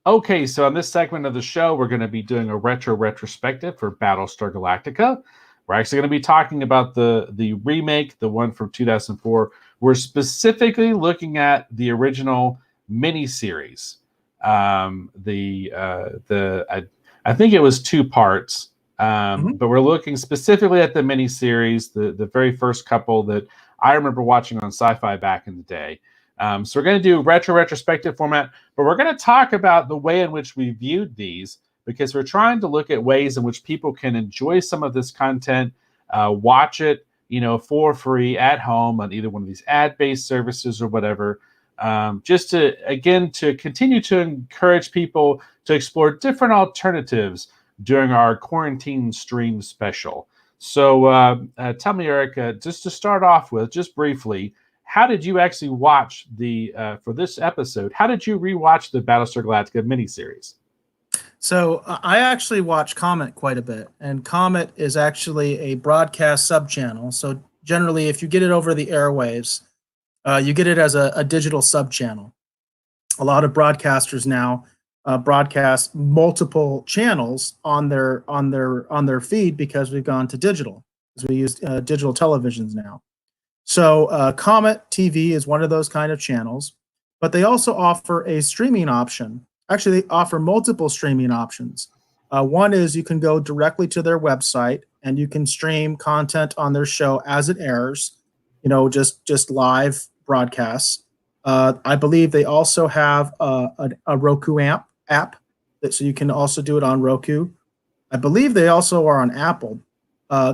Okay, so on this segment of the show, we're going to be doing a retrospective for Battlestar Galactica. We're actually going to be talking about the remake, the one from 2004. We're specifically looking at the original miniseries. I think it was two parts, but we're looking specifically at the miniseries, the very first couple that I remember watching on Sci-Fi back in the day. So we're going to do retrospective format, but we're going to talk about the way in which we viewed these, because we're trying to look at ways in which people can enjoy some of this content, watch it, for free at home on either one of these ad-based services or whatever. Just to continue to encourage people to explore different alternatives during our quarantine stream special. So tell me, Eric, just to start off with, just briefly, how did you actually watch for this episode? How did you rewatch the Battlestar Galactica miniseries? So I actually watch Comet quite a bit, and Comet is actually a broadcast subchannel. So generally, if you get it over the airwaves, you get it as a digital subchannel. A lot of broadcasters now broadcast multiple channels on their feed because we've gone to digital, because we use digital televisions now. So Comet TV is one of those kind of channels, but they also offer a streaming option. Actually, they offer multiple streaming options. One is you can go directly to their website and you can stream content on their show as it airs, just live broadcasts. I believe they also have a Roku app so you can also do it on Roku. I believe they also are on Apple.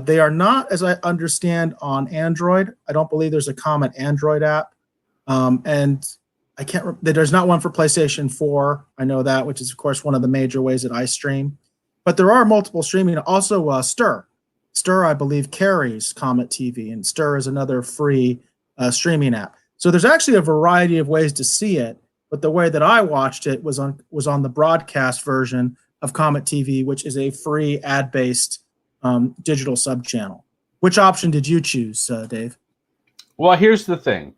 They are not, as I understand, on Android. I don't believe there's a Comet Android app. And I can't. There's not one for PlayStation 4. I know that, which is, of course, one of the major ways that I stream. But there are multiple streaming. Also, Stir. Stir, I believe, carries Comet TV, and Stir is another free streaming app. So there's actually a variety of ways to see it. But the way that I watched it was on the broadcast version of Comet TV, which is a free ad-based digital sub-channel. Which option did you choose, Dave? Well, here's the thing.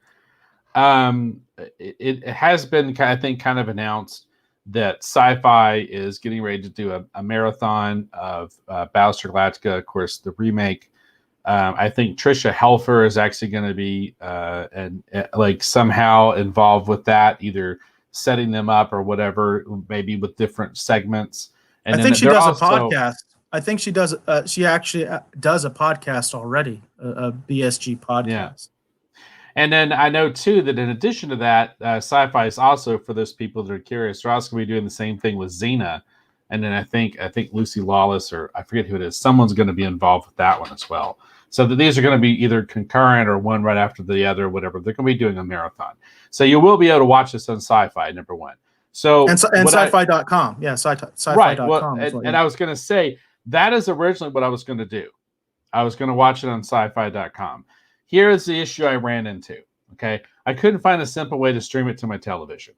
It has been, I think, kind of announced that Sci-Fi is getting ready to do a marathon of Battlestar Galactica, of course, the remake. I think Tricia Helfer is actually going to be somehow involved with that, either setting them up or whatever, maybe with different segments. And I think she does a podcast. I think she does. She actually does a podcast already, a BSG podcast. Yeah. And then I know too that in addition to that, Sci-Fi is also, for those people that are curious, they're also going to be doing the same thing with Xena. And then I think Lucy Lawless, or I forget who it is, someone's going to be involved with that one as well. So that these are going to be either concurrent or one right after the other, whatever. They're going to be doing a marathon. So you will be able to watch this on Sci-Fi, number one. So and sci-fi.com. Yeah, sci-fi.com. Right. Well, and I was going to say, that is originally what I was going to do. I was going to watch it on sci-fi.com. Here is the issue I ran into. Okay. I couldn't find a simple way to stream it to my television.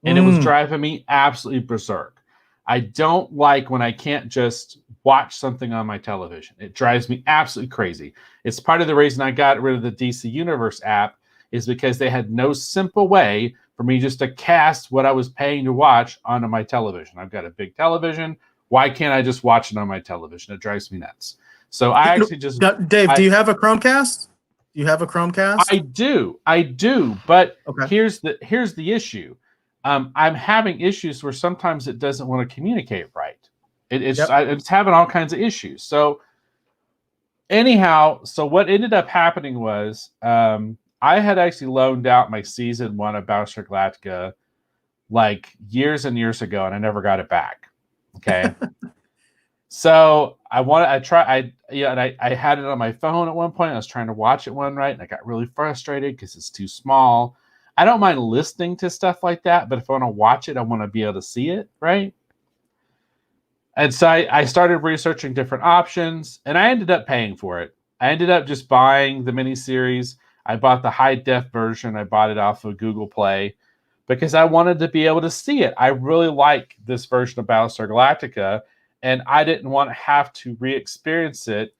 And it was driving me absolutely berserk. I don't like when I can't just watch something on my television. It drives me absolutely crazy. It's part of the reason I got rid of the DC Universe app, is because they had no simple way for me just to cast what I was paying to watch onto my television. I've got a big television. Why can't I just watch it on my television? It drives me nuts. So I actually just... Dave, do you have a Chromecast? Do you have a Chromecast? I do. But here's the issue. I'm having issues where sometimes it doesn't want to communicate right. It's having all kinds of issues. So anyhow, what ended up happening was I had actually loaned out my season 1 of Battlestar Galactica like years and years ago, and I never got it back. Okay. So I had it on my phone at one point. I was trying to watch it one night, and I got really frustrated because it's too small. I don't mind listening to stuff like that, but if I want to watch it, I want to be able to see it, right? And so I started researching different options, and I ended up paying for it. I ended up just buying the miniseries. I bought the high-def version. I bought it off of Google Play because I wanted to be able to see it. I really like this version of Battlestar Galactica, and I didn't want to have to re-experience it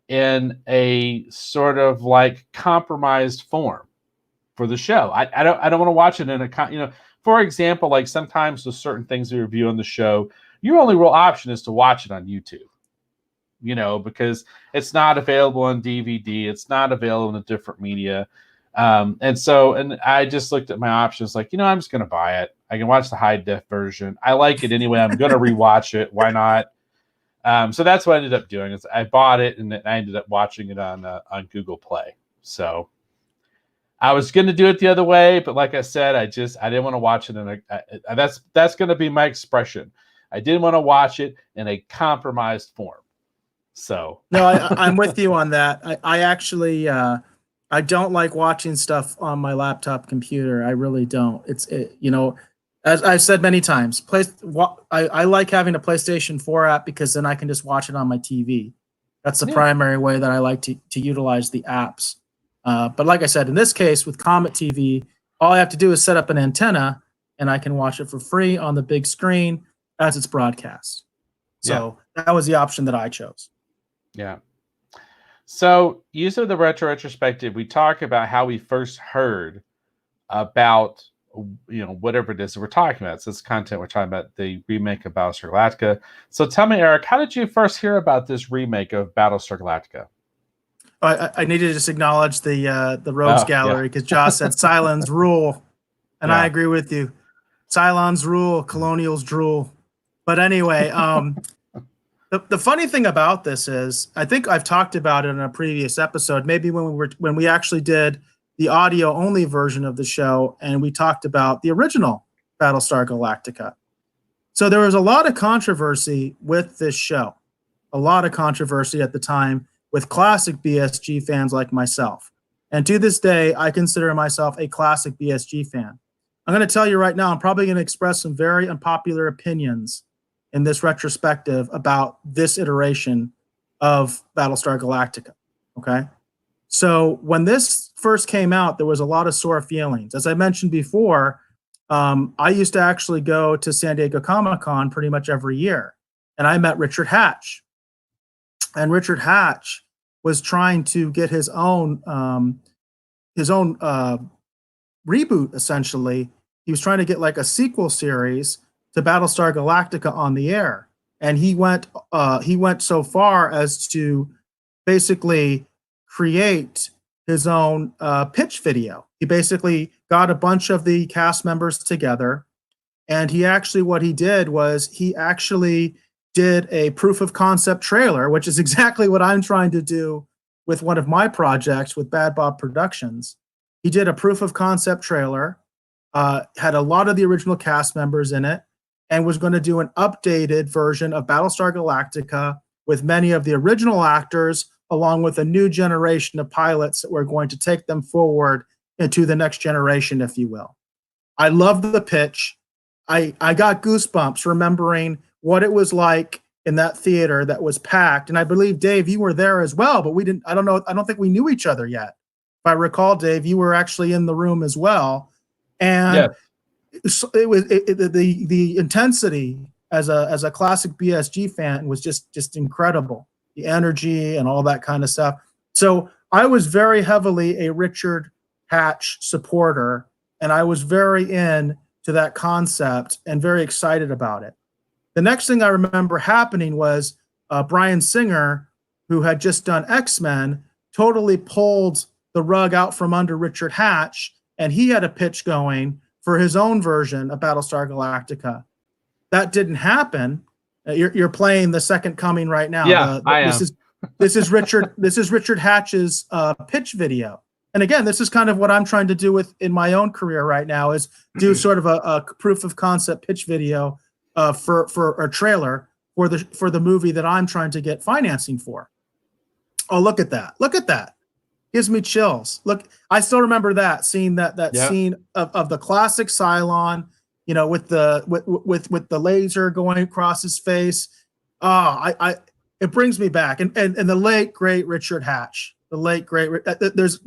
in a sort of like compromised form for the show. I don't want to watch it in a for example, like sometimes with certain things we review on the show, your only real option is to watch it on YouTube. Because it's not available on DVD, it's not available in a different media. And I just looked at my options like, I'm just going to buy it. I can watch the high def version. I like it anyway. I'm going to rewatch it. Why not? So that's what I ended up doing is I bought it and then I ended up watching it on Google Play. So I was going to do it the other way, but like I said, I didn't want to watch it. That's going to be my expression. I didn't want to watch it in a compromised form. So no, I'm with you on that. I actually I don't like watching stuff on my laptop computer. I really don't. As I've said many times, I like having a PlayStation 4 app because then I can just watch it on my TV. That's the primary way that I like to utilize the apps. But like I said, in this case with Comet TV, all I have to do is set up an antenna and I can watch it for free on the big screen as it's broadcast. So that was the option that I chose. Yeah. So, using the retrospective, we talk about how we first heard about, whatever it is that we're talking about. So, this content we're talking about the remake of Battlestar Galactica. So, tell me, Eric, how did you first hear about this remake of Battlestar Galactica? I need to just acknowledge the Rogues Gallery because Josh said Cylons rule, and I agree with you. Cylons rule, Colonials drool. But anyway, The funny thing about this is, I think I've talked about it in a previous episode, maybe when we actually did the audio only version of the show, and we talked about the original Battlestar Galactica. So there was a lot of controversy with this show, a lot of controversy at the time with classic BSG fans like myself. And to this day, I consider myself a classic BSG fan. I'm going to tell you right now, I'm probably going to express some very unpopular opinions in this retrospective about this iteration of Battlestar Galactica. Okay. So when this first came out, there was a lot of sore feelings. As I mentioned before, I used to actually go to San Diego Comic-Con pretty much every year. And I met Richard Hatch. And Richard Hatch was trying to get his own reboot, essentially. He was trying to get like a sequel series to Battlestar Galactica on the air, and he went so far as to basically create his own pitch video. He basically got a bunch of the cast members together, and what he did was he actually did a proof of concept trailer, which is exactly what I'm trying to do with one of my projects with Bad Bob Productions. He did a proof of concept trailer, had a lot of the original cast members in it, and was going to do an updated version of Battlestar Galactica with many of the original actors, along with a new generation of pilots that were going to take them forward into the next generation, if you will. I loved the pitch. I got goosebumps remembering what it was like in that theater that was packed. And I believe, Dave, you were there as well, but I don't think we knew each other yet. If I recall, Dave, you were actually in the room as well. And it was the intensity as a classic BSG fan was just incredible. The energy and all that kind of stuff. So I was very heavily a Richard Hatch supporter, and I was very in to that concept and very excited about it. The next thing I remember happening was Bryan Singer, who had just done X-Men, totally pulled the rug out from under Richard Hatch, and he had a pitch going for his own version of Battlestar Galactica. That didn't happen. You're playing the second coming right now. Yeah, I am. This is Richard Hatch's pitch video. And again, this is kind of what I'm trying to do in my own career right now, is do sort of a proof of concept pitch video for a trailer for the movie that I'm trying to get financing for. Oh, look at that! Look at that! Gives me chills. Look, I still remember that scene scene of the classic Cylon, with the laser going across his face. It brings me back. And the late great Richard Hatch, there's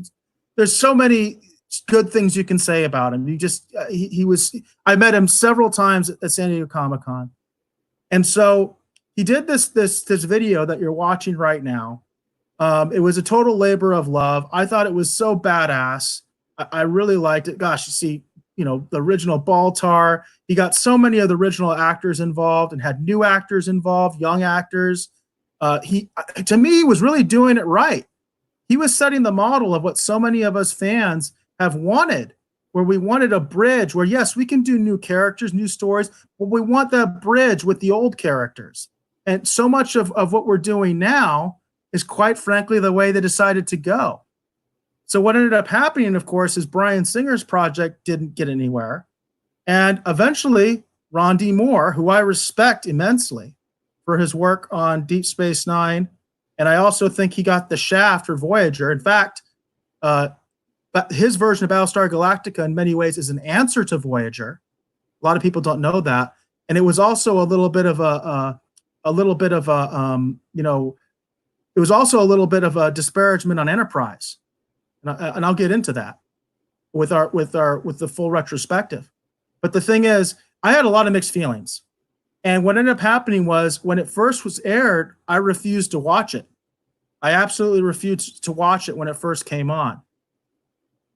so many good things you can say about him. I met him several times at San Diego Comic-Con. And so he did this video that you're watching right now. It was a total labor of love. I thought it was so badass. I really liked it. Gosh, you see, the original Baltar. He got so many of the original actors involved and had new actors involved, young actors. To me, he was really doing it right. He was setting the model of what so many of us fans have wanted, where we wanted a bridge where, yes, we can do new characters, new stories, but we want that bridge with the old characters. And so much of what we're doing now is, quite frankly, the way they decided to go. So what ended up happening, of course, is Bryan Singer's project didn't get anywhere. And eventually, Ron D. Moore, who I respect immensely for his work on Deep Space Nine, and I also think he got the shaft for Voyager. In fact, but his version of Battlestar Galactica in many ways is an answer to Voyager. A lot of people don't know that. And it was also a little bit of it was also a little bit of a disparagement on Enterprise. And I'll get into that with the full retrospective. But the thing is, I had a lot of mixed feelings. And what ended up happening was, when it first was aired, I refused to watch it. I absolutely refused to watch it when it first came on.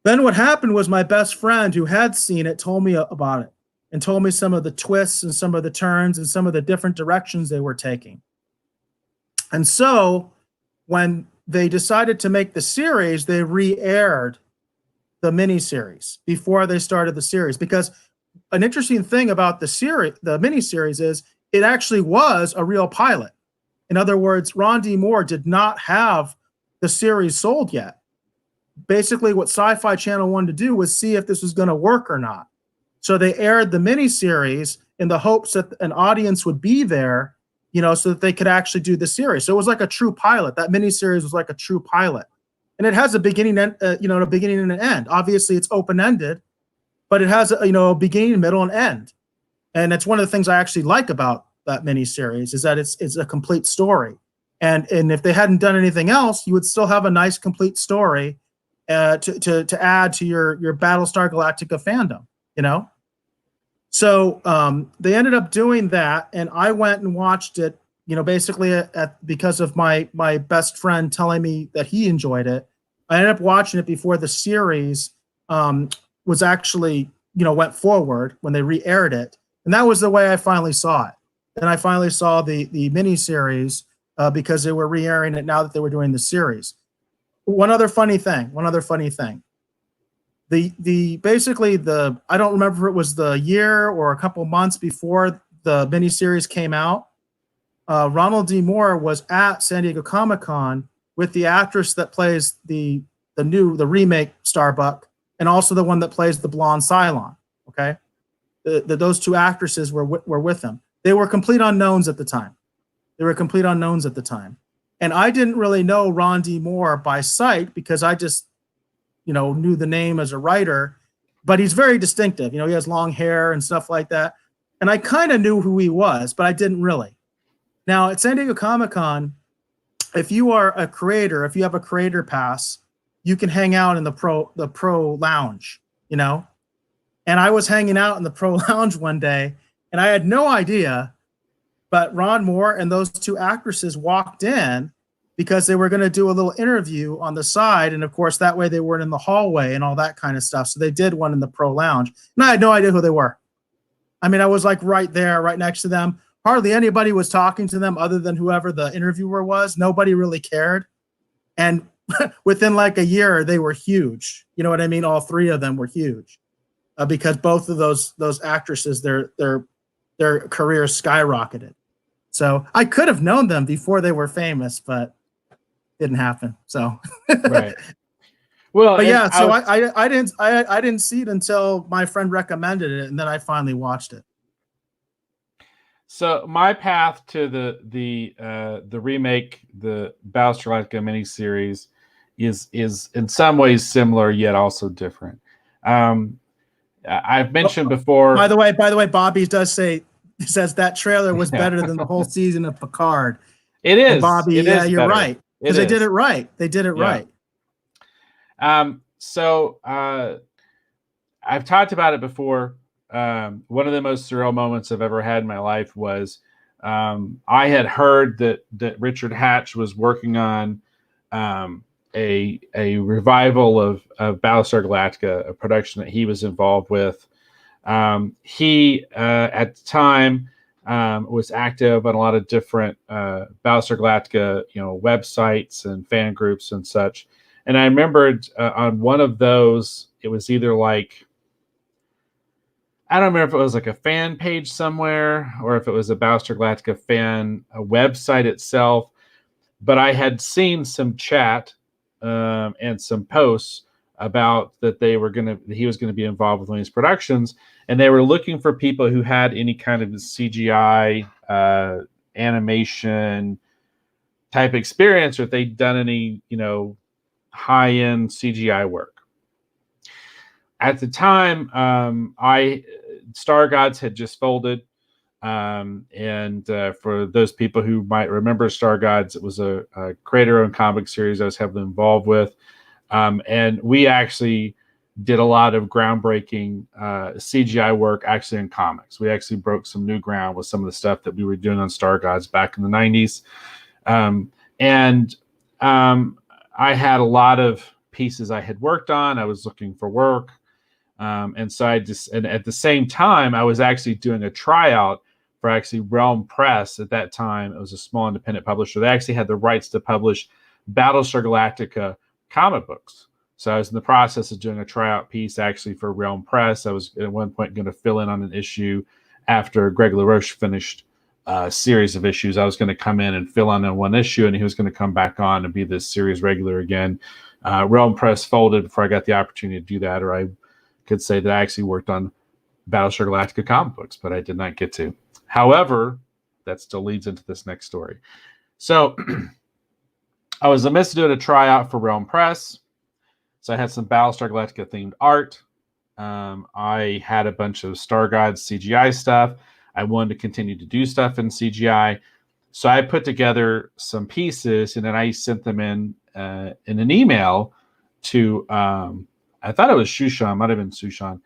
Then what happened was, my best friend who had seen it told me about it and told me some of the twists and some of the turns and some of the different directions they were taking. And so when they decided to make the series, they re-aired the miniseries before they started the series. Because an interesting thing about the miniseries is, it actually was a real pilot. In other words, Ron D. Moore did not have the series sold yet. Basically, what Sci-Fi Channel wanted to do was see if this was going to work or not. So they aired the miniseries in the hopes that an audience would be there, so that they could actually do the series. So it was like a true pilot. That miniseries was like a true pilot, and it has a beginning, a beginning and an end. Obviously, it's open-ended, but it has a beginning, middle, and end. And it's one of the things I actually like about that miniseries, is that it's a complete story. And if they hadn't done anything else, you would still have a nice complete story to add to your Battlestar Galactica fandom, So they ended up doing that, and I went and watched it, basically because of my best friend telling me that he enjoyed it. I ended up watching it before the series was actually, went forward, when they re-aired it. And that was the way I finally saw it. And I finally saw the miniseries because they were re-airing it now that they were doing the series. One other funny thing. Basically I don't remember if it was the year or a couple months before the miniseries came out. Ronald D. Moore was at San Diego Comic-Con with the actress that plays the remake Starbuck, and also the one that plays the blonde Cylon. Okay, those two actresses were with him. They were complete unknowns at the time. And I didn't really know Ron D. Moore by sight, because I just knew the name as a writer, but he's very distinctive. He has long hair and stuff like that. And I kind of knew who he was, but I didn't really. Now at San Diego Comic-Con, if you are a creator, if you have a creator pass, you can hang out in the pro lounge, And I was hanging out in the pro lounge one day, and I had no idea, but Ron Moore and those two actresses walked in because they were going to do a little interview on the side. And of course, that way they weren't in the hallway and all that kind of stuff. So they did one in the pro lounge, and I had no idea who they were. I mean, I was like right there, right next to them. Hardly anybody was talking to them other than whoever the interviewer was. Nobody really cared. And within like a year, they were huge. You know what I mean? All three of them were huge because both of those actresses, their careers skyrocketed. So I could have known them before they were famous, but didn't happen. So right. Well, but yeah, so I didn't see it until my friend recommended it, and then I finally watched it. So my path to the remake, the Battlestar Galactica miniseries, is in some ways similar yet also different. I've mentioned before. By the way, Bobby says that trailer was better than the whole season of Picard. It is. And Bobby, you're better. Right. Because they did it right. They did it right. So I've talked about it before. One of the most surreal moments I've ever had in my life was I had heard that Richard Hatch was working on a revival of Battlestar Galactica, a production that he was involved with He at the time was active on a lot of different Battlestar Galactica, websites and fan groups and such. And I remembered on one of those, it was either like, I don't remember if it was like a fan page somewhere or if it was a Battlestar Galactica fan website itself, but I had seen some chat and some posts about that he was gonna be involved with one of these productions, and they were looking for people who had any kind of CGI animation type experience, or if they'd done any high-end CGI work. At the time, Star Gods had just folded. And for those people who might remember Star Gods, it was a creator-owned comic series I was heavily involved with. And we actually did a lot of groundbreaking CGI work actually in comics. We actually broke some new ground with some of the stuff that we were doing on Star Gods back in the 90s. I had a lot of pieces I had worked on. I was looking for work. And so and at the same time, I was actually doing a tryout for actually Realm Press at that time. It was a small independent publisher. They actually had the rights to publish Battlestar Galactica comic books. So I was in the process of doing a tryout piece actually for Realm Press. I was at one point going to fill in on an issue after Greg LaRoche finished a series of issues. I was going to come in and fill in on one issue, and he was going to come back on and be this series regular again. Realm Press folded before I got the opportunity to do that, or I could say that I actually worked on Battlestar Galactica comic books, but I did not get to. However, that still leads into this next story. So I was in the midst of doing a tryout for Realm Press. So I had some Battlestar Galactica themed art. I had a bunch of Star Gods CGI stuff. I wanted to continue to do stuff in CGI. So I put together some pieces, and then I sent them in an email to, I thought it was Shushan, might have been Sushan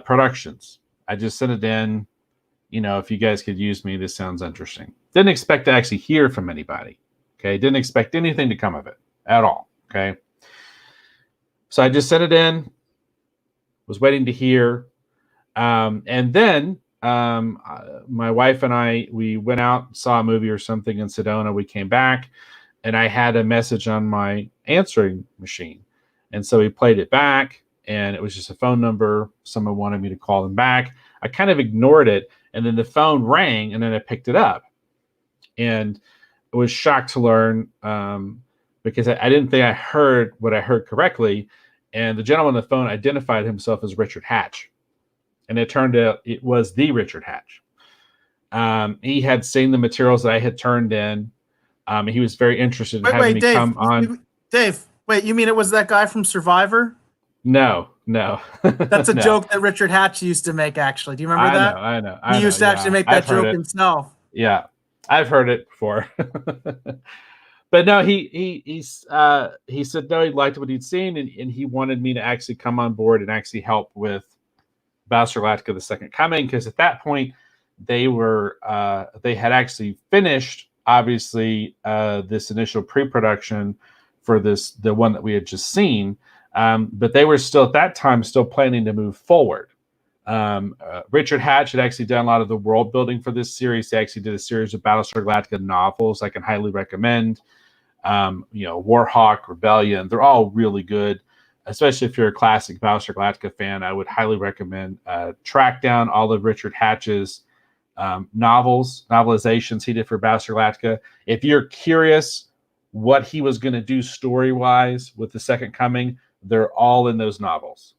Productions. I just sent it in, if you guys could use me, this sounds interesting. Didn't expect to actually hear from anybody. Okay. Didn't expect anything to come of it at all. Okay. So I just sent it in, was waiting to hear. And then my wife and I, we went out, saw a movie or something in Sedona. We came back, and I had a message on my answering machine. And so we played it back, and it was just a phone number. Someone wanted me to call them back. I kind of ignored it, and then the phone rang, and then I picked it up. And I was shocked to learn because I didn't think I heard what I heard correctly. And the gentleman on the phone identified himself as Richard Hatch. And it turned out it was the Richard Hatch. He had seen the materials that I had turned in. He was very interested in having me Dave, come on. Dave, wait, you mean it was that guy from Survivor? No. That's a joke that Richard Hatch used to make, actually. Do you remember that? I know. He used to actually make that joke himself. Yeah, I've heard it before. But no, he said no, he liked what he'd seen, and he wanted me to actually come on board and actually help with Battlestar Galactica: The Second Coming, because at that point they had actually finished obviously this initial pre-production for the one that we had just seen, but they were still at that time still planning to move forward. Richard Hatch had actually done a lot of the world building for this series. They actually did a series of Battlestar Galactica novels I can highly recommend. Warhawk, Rebellion, they're all really good, especially if you're a classic Battlestar Galactica fan. I would highly recommend track down all of Richard Hatch's novelizations he did for Battlestar Galactica. If you're curious what he was going to do story-wise with The Second Coming, they're all in those novels.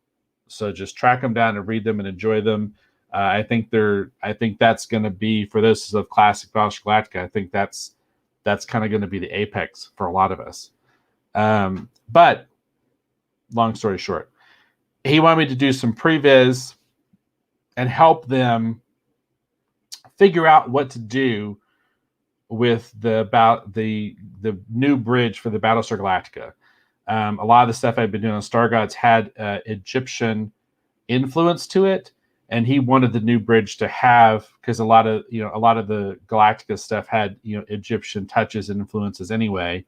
So just track them down and read them and enjoy them. I think that's going to be, for those of classic Battlestar Galactica, I think that's kind of going to be the apex for a lot of us. But long story short, he wanted me to do some previs and help them figure out what to do with the new bridge for the Battlestar Galactica. A lot of the stuff I've been doing on Star Gods had Egyptian influence to it, and he wanted the new bridge to have, because a lot of the Galactica stuff had Egyptian touches and influences anyway.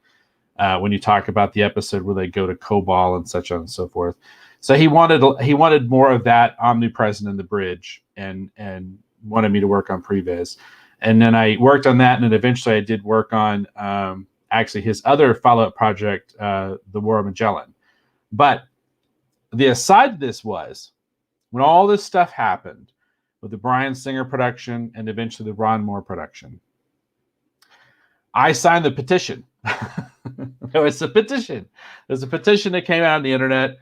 When you talk about the episode where they go to Kobol and such on and so forth, So he wanted more of that omnipresent in the bridge, and wanted me to work on previs. And then I worked on that, and then eventually I did work on actually his other follow-up project, The War of Magellan. But the aside to this was, when all this stuff happened with the Bryan Singer production and eventually the Ron Moore production, I signed the petition. It was a petition. There's a petition that came out on the internet,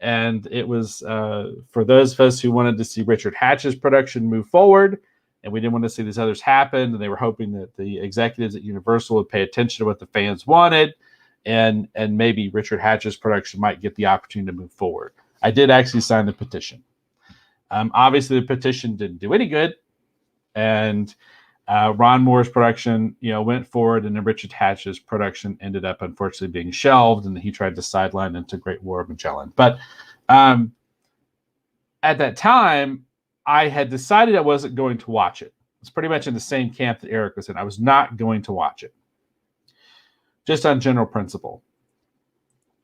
and it was for those of us who wanted to see Richard Hatch's production move forward, and we didn't want to see these others happen, and they were hoping that the executives at Universal would pay attention to what the fans wanted, and maybe Richard Hatch's production might get the opportunity to move forward. I did actually sign the petition. Obviously, the petition didn't do any good, and Ron Moore's production, went forward, and then Richard Hatch's production ended up unfortunately being shelved, and he tried to sideline into Great War of Magellan. But at that time, I had decided I wasn't going to watch it. It's pretty much in the same camp that Eric was in. I was not going to watch it, just on general principle.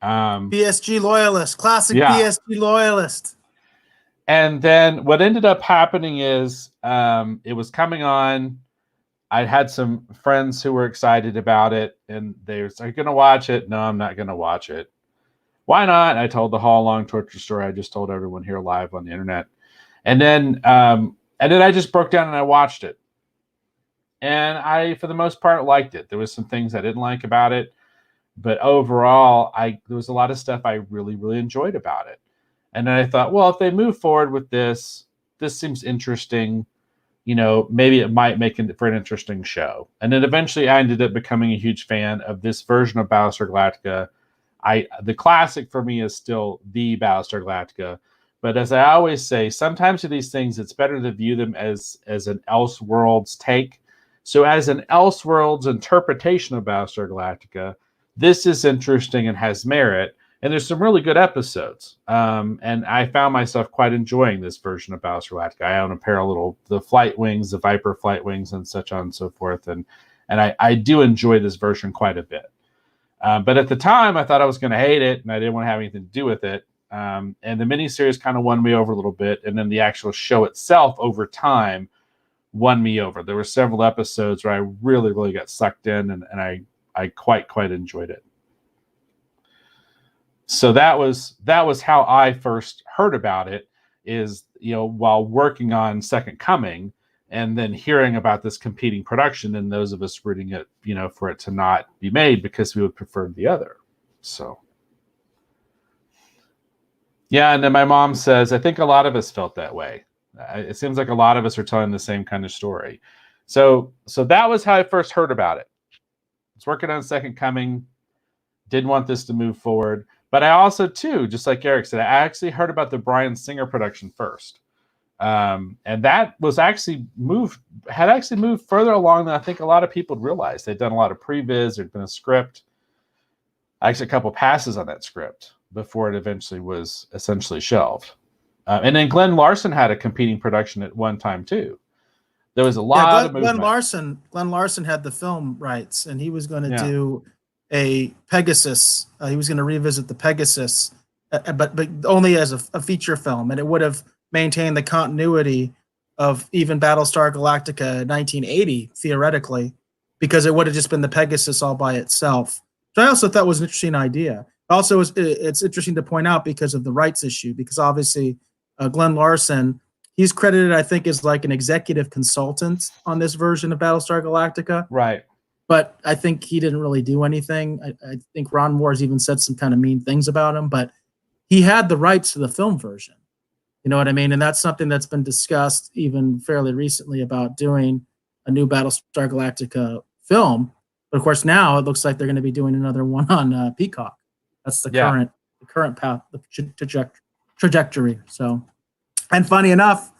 BSG loyalist, classic BSG loyalist. And then what ended up happening is it was coming on. I had some friends who were excited about it, and they were like, "Are you going to watch it?" No, I'm not going to watch it. Why not? I told the Hall Long Torture story I just told everyone here live on the internet. And then I just broke down and I watched it. And I, for the most part, liked it. There was some things I didn't like about it, but overall, there was a lot of stuff I really, really enjoyed about it. And then I thought, well, if they move forward with this seems interesting. Maybe it might make it for an interesting show. And then eventually I ended up becoming a huge fan of this version of Battlestar Galactica. The classic for me is still the Battlestar Galactica. But as I always say, sometimes with these things, it's better to view them as an Elseworlds take. So as an Elseworlds interpretation of Battlestar Galactica, this is interesting and has merit. And there's some really good episodes. And I found myself quite enjoying this version of Battlestar Galactica. I own a pair of the flight wings, the Viper flight wings, and such on and so forth. And I do enjoy this version quite a bit. But at the time, I thought I was going to hate it, and I didn't want to have anything to do with it. And the miniseries kind of won me over a little bit. And then the actual show itself over time won me over. There were several episodes where I really, really got sucked in, and I quite enjoyed it. So that was how I first heard about it, is, while working on Second Coming, and then hearing about this competing production, and those of us rooting it, for it to not be made because we would prefer the other. So, yeah. And then my mom says, I think a lot of us felt that way. It seems like a lot of us are telling the same kind of story. So that was how I first heard about it. I was working on Second Coming, didn't want this to move forward. But I also, too, just like Eric said, I actually heard about the Bryan Singer production first. And that was actually moved further along than I think a lot of people realized. They'd done a lot of previs, there'd been a script, actually a couple passes on that script before it eventually was essentially shelved. And then Glenn Larson had a competing production at one time, too. There was a lot of movement. Glenn Larson had the film rights, and he was going to do a Pegasus. He was going to revisit the Pegasus, but only as a feature film, and it would have maintained the continuity of even Battlestar Galactica 1980 theoretically, because it would have just been the Pegasus all by itself. So I also thought was an interesting idea. Also, it's interesting to point out because of the rights issue, because obviously Glenn Larson, he's credited, I think, as like an executive consultant on this version of Battlestar Galactica. Right. But I think he didn't really do anything. I think Ron Moore's even said some kind of mean things about him, but he had the rights to the film version. You know what I mean? And that's something that's been discussed even fairly recently about doing a new Battlestar Galactica film. But of course, now it looks like they're going to be doing another one on Peacock. That's the current path, the trajectory. So, and funny enough,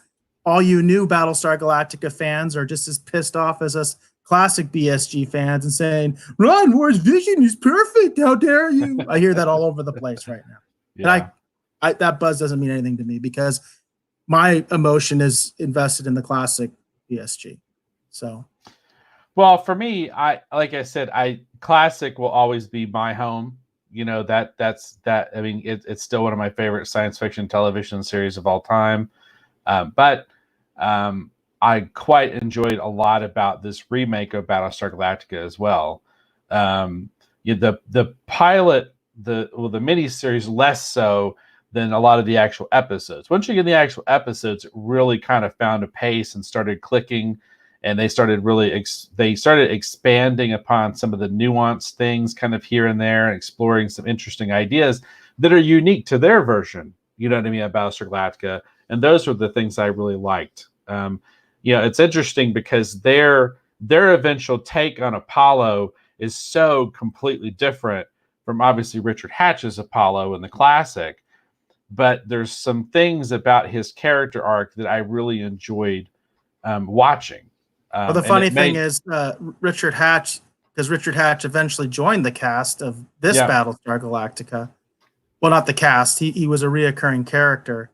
all you new Battlestar Galactica fans are just as pissed off as us classic BSG fans and saying, Ron Moore's vision is perfect. How dare you? I hear that all over the place right now. Yeah. And that buzz doesn't mean anything to me because my emotion is invested in the classic BSG. So, well, for me, like I said, classic will always be my home. That's I mean, it's still one of my favorite science fiction television series of all time. But I quite enjoyed a lot about this remake of Battlestar Galactica as well. The pilot, the miniseries, less so than a lot of the actual episodes. Once you get the actual episodes, it really kind of found a pace and started clicking, and they started expanding upon some of the nuanced things kind of here and there, and exploring some interesting ideas that are unique to their version. You know what I mean, about Battlestar Galactica. And those were the things I really liked. It's interesting because their eventual take on Apollo is so completely different from obviously Richard Hatch's Apollo in the classic. But there's some things about his character arc that I really enjoyed watching. Well, the funny thing is Richard Hatch, because Richard Hatch eventually joined the cast of this Battlestar Galactica. Well, not the cast. He was a reoccurring character.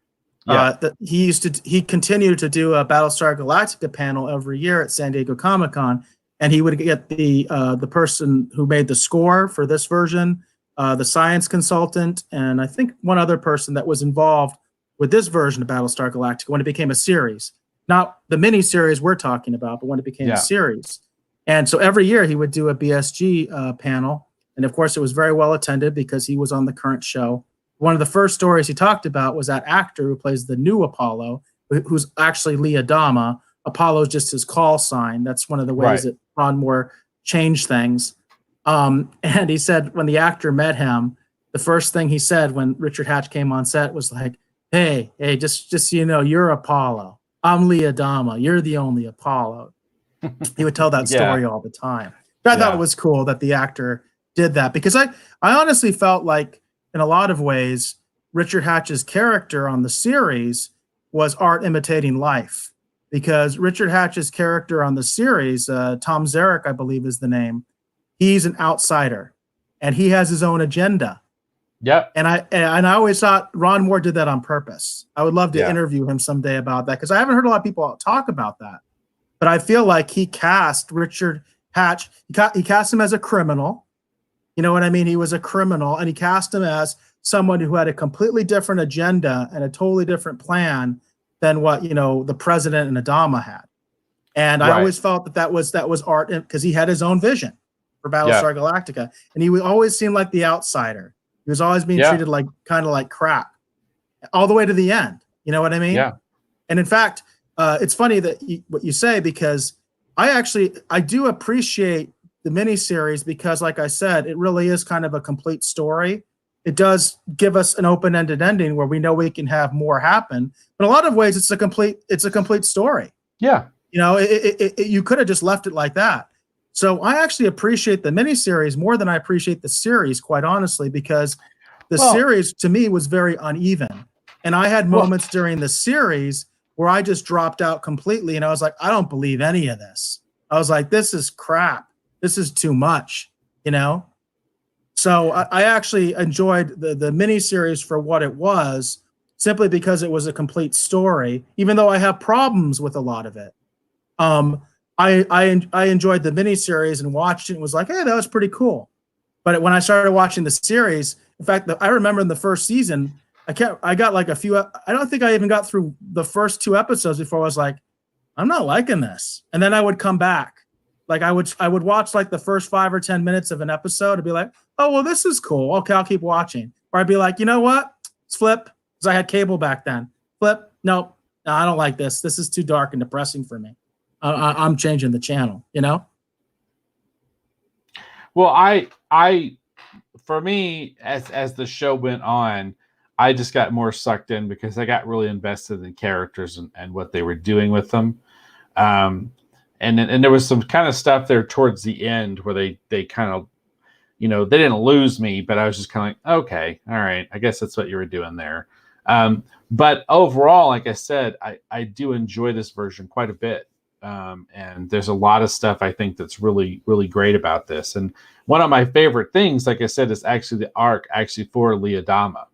Yeah. He continued to do a Battlestar Galactica panel every year at San Diego Comic-Con, and he would get the person who made the score for this version, the science consultant, and I think one other person that was involved with this version of Battlestar Galactica when it became a series. Not the mini series we're talking about, but when it became a series. And so every year he would do a BSG panel, and of course it was very well attended because he was on the current show. One of the first stories he talked about was that actor who plays the new Apollo, who's actually Lee Adama. Apollo is just his call sign. That's one of the ways that Ron Moore changed things. And he said when the actor met him, the first thing he said when Richard Hatch came on set was like, hey, just so you know, you're Apollo. I'm Lee Adama. You're the only Apollo. He would tell that story all the time. But I thought it was cool that the actor did that, because I honestly felt like in a lot of ways, Richard Hatch's character on the series was art imitating life, because Richard Hatch's character on the series, Tom Zarek, I believe is the name, he's an outsider and he has his own agenda. Yep. And I always thought Ron Moore did that on purpose. I would love to interview him someday about that, because I haven't heard a lot of people talk about that. But I feel like he cast Richard Hatch, he cast him as a criminal. You know what I mean? He was a criminal, and he cast him as someone who had a completely different agenda and a totally different plan than what, the president and Adama had. And I always felt that was art, because he had his own vision for Battlestar Galactica, and he would always seem like the outsider. He was always being treated like kind of like crap all the way to the end. You know what I mean? Yeah. And in fact, it's funny that what you say, because I do appreciate the miniseries, because like I said, it really is kind of a complete story. It does give us an open-ended ending where we know we can have more happen. But in a lot of ways, it's a complete story. Yeah. You could have just left it like that. So I actually appreciate the miniseries more than I appreciate the series, quite honestly, because the series to me was very uneven. And I had moments during the series where I just dropped out completely, and I was like, I don't believe any of this. I was like, this is crap. This is too much, So I actually enjoyed the miniseries for what it was, simply because it was a complete story, even though I have problems with a lot of it. I enjoyed the miniseries and watched it and was like, hey, that was pretty cool. But when I started watching the series, in fact, I remember in the first season, I got like a few, I don't think I even got through the first 2 episodes before I was like, I'm not liking this. And then I would come back. Like I would watch like the first 5 or 10 minutes of an episode and be like, oh, well, this is cool. Okay, I'll keep watching. Or I'd be like, you know what? Let's flip. Because I had cable back then. Flip. No, I don't like this. This is too dark and depressing for me. I'm changing the channel, Well, I for me, as the show went on, I just got more sucked in, because I got really invested in characters and what they were doing with them. And there was some kind of stuff there towards the end where they kind of, they didn't lose me, but I was just kind of like, okay, all right, I guess that's what you were doing there. But overall, like I said, I do enjoy this version quite a bit. And there's a lot of stuff I think that's really, really great about this. And one of my favorite things, like I said, is actually the arc for Lee Adama.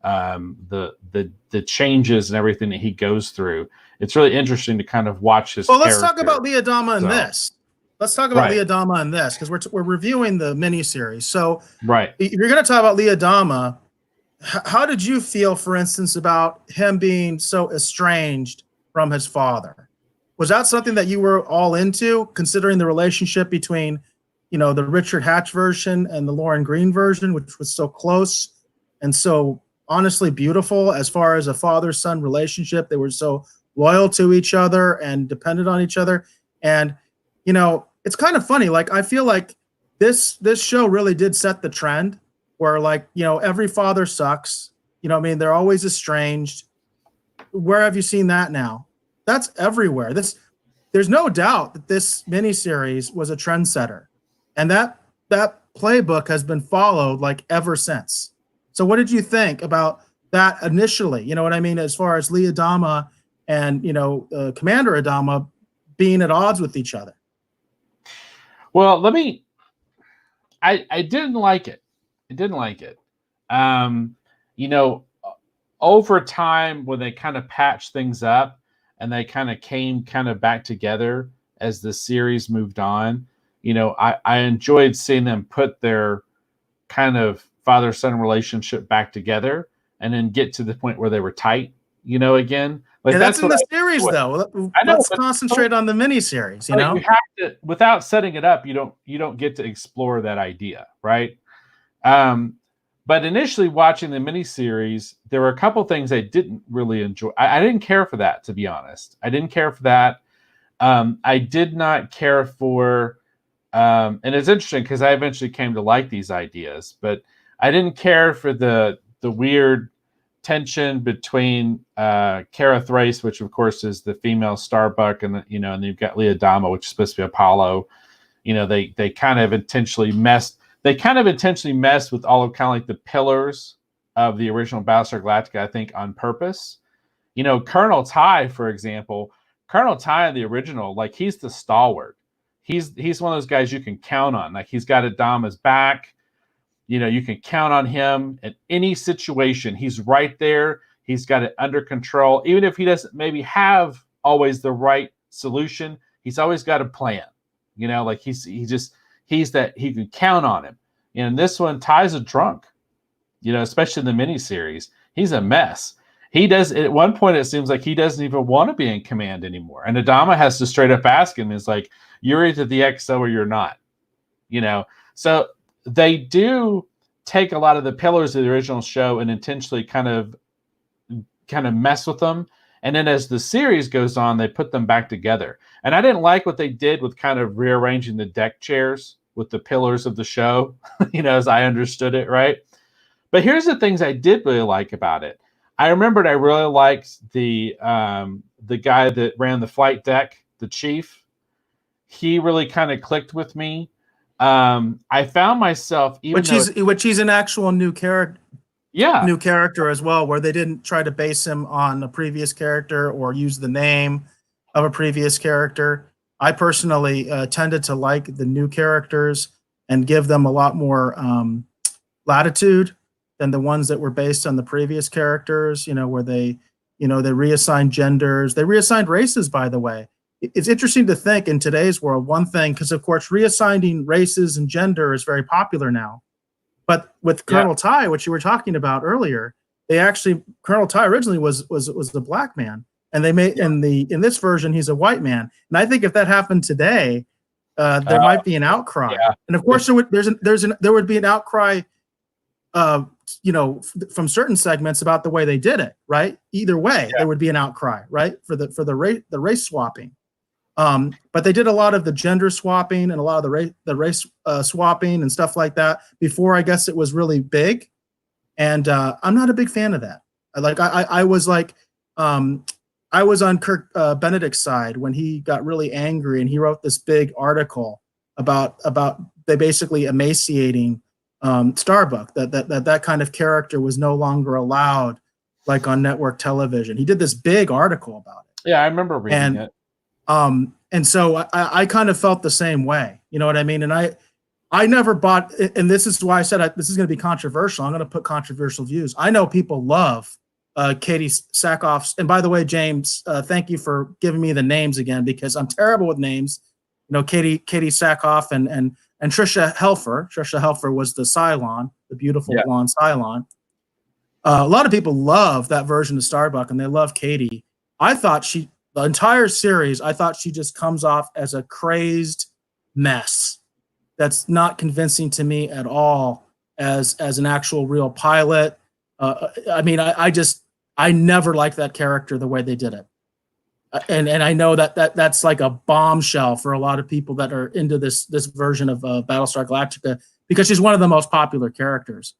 The changes and everything that he goes through. It's really interesting to kind of watch his character. Let's talk about Lee Adama in this. let's talk about Leah Dama in this, because we're reviewing the miniseries. So if you're going to talk about Leah Dama, how did you feel, for instance, about him being so estranged from his father? Was that something that you were all into, considering the relationship between, the Richard Hatch version and the Lauren Green version, which was so close and so honestly beautiful as far as a father-son relationship? They were so loyal to each other and dependent on each other. And, it's kind of funny. Like, I feel like this show really did set the trend where, like, every father sucks. They're always estranged. Where have you seen that now? That's everywhere. There's no doubt that this miniseries was a trendsetter, and that playbook has been followed like ever since. So what did you think about that initially? You know what I mean? As far as Leah Dama and, Commander Adama being at odds with each other. Well, I didn't like it. I didn't like it. Over time, when they kind of patched things up and they kind of came back together as the series moved on, I enjoyed seeing them put their kind of father-son relationship back together and then get to the point where they were tight, again. Like, that's in the series, though. Let's concentrate on the miniseries. You have to, without setting it up, you don't get to explore that idea, right? But initially, watching the miniseries, there were a couple things I didn't really enjoy. I didn't care for that, to be honest. I didn't care for that. I did not care for, and it's interesting because I eventually came to like these ideas, but I didn't care for the weird tension between Kara Thrace, which of course is the female Starbuck, and and you've got Leah Dama, which is supposed to be Apollo. They kind of intentionally messed with all of kind of like the pillars of the original Battlestar Galactica, I think, on purpose. Colonel Ty, for example, Colonel Ty in the original, like, he's the stalwart. He's one of those guys you can count on. Like, he's got Adama's back. You can count on him in any situation. He's right there. He's got it under control. Even if he doesn't maybe have always the right solution, he's always got a plan. Like, he's that he can count on him. And this one, Ty's a drunk, especially in the miniseries. He's a mess. He does, at one point, it seems like he doesn't even want to be in command anymore. And Adama has to straight up ask him, is like, you're either the XO or you're not, So they do take a lot of the pillars of the original show and intentionally kind of mess with them. And then as the series goes on, they put them back together. And I didn't like what they did with kind of rearranging the deck chairs with the pillars of the show, as I understood it, right? But here's the things I did really like about it. I remembered I really liked the guy that ran the flight deck, the chief. He really kind of clicked with me. I found myself, which he's an actual new character. Yeah, new character as well, where they didn't try to base him on a previous character or use the name of a previous character. I personally tended to like the new characters and give them a lot more latitude than the ones that were based on the previous characters, where they reassigned genders. They reassigned races, by the way. It's interesting to think in today's world, one thing, because of course, reassigning races and gender is very popular now. But with Colonel Ty, which you were talking about earlier, Colonel Ty originally was a black man. And they made in this version, he's a white man. And I think if that happened today, there might be an outcry. Yeah. And of course, there would be an outcry, from certain segments about the way they did it. Right. Either way, there would be an outcry, right, for the race swapping. But they did a lot of the gender swapping and a lot of the race swapping and stuff like that before, I guess, it was really big. And I'm not a big fan of that. I was on Kirk Benedict's side when he got really angry and he wrote this big article about they basically emaciating Starbuck, that kind of character was no longer allowed, like, on network television. He did this big article about it. Yeah, I remember reading it. And so I kind of felt the same way. You know what I mean? And I never bought, and this is why I said this is going to be controversial. I'm going to put controversial views. I know people love Katie Sackhoff's. And by the way, James, thank you for giving me the names again, because I'm terrible with names. Katie Sackhoff and Trisha Helfer. Trisha Helfer was the Cylon, the beautiful blonde Cylon. A lot of people love that version of Starbuck, and they love Katie. I thought the entire series, I thought she just comes off as a crazed mess. That's not convincing to me at all as an actual real pilot. I mean, I never liked that character the way they did it. And I know that's like a bombshell for a lot of people that are into this version of Battlestar Galactica, because she's one of the most popular characters.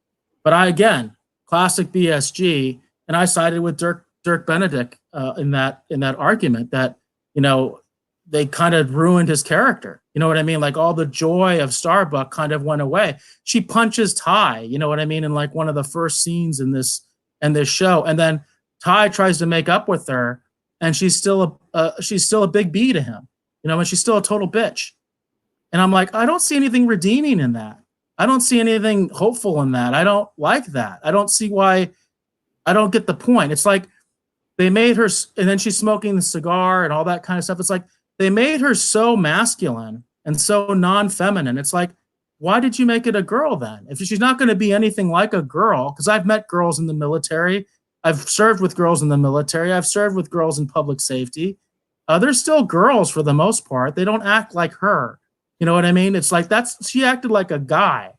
But again, classic BSG, and I sided with Dirk Benedict in that argument that they kind of ruined his character. You know what I mean? Like, all the joy of Starbuck kind of went away. She punches Ty, you know what I mean, in like one of the first scenes in this show, and then Ty tries to make up with her, and she's still a big B to him, and she's still a total bitch. And I'm like, I don't see anything redeeming in that. I don't see anything hopeful in that. I don't like that. I don't see why. I don't get the point. It's like they made her, and then she's smoking the cigar and all that kind of stuff. It's like they made her so masculine and so non-feminine. It's like, why did you make it a girl then? If she's not going to be anything like a girl, because I've met girls in the military. I've served with girls in the military. I've served with girls in public safety. They're still girls for the most part. They don't act like her. You know what I mean? It's like she acted like a guy.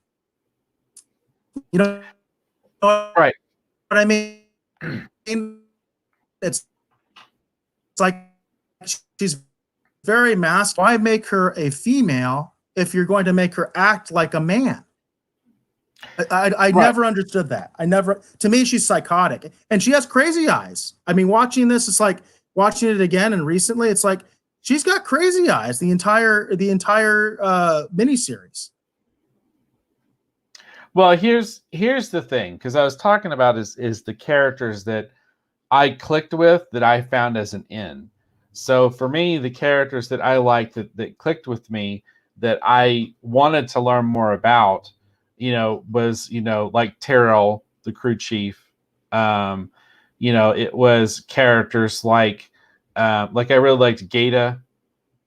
Right. But I mean, it's like she's very masculine. Why make her a female if you're going to make her act like a man? I never understood that. To me, she's psychotic, and she has crazy eyes. I mean, watching this, it's like watching it again, and recently, it's like she's got crazy eyes the entire miniseries. Well, here's the thing, because I was talking about is the characters that I clicked with, that I found as an in. So for me, the characters that I liked that clicked with me, that I wanted to learn more about, was, like Terrell, the crew chief. It was characters like I really liked Gata.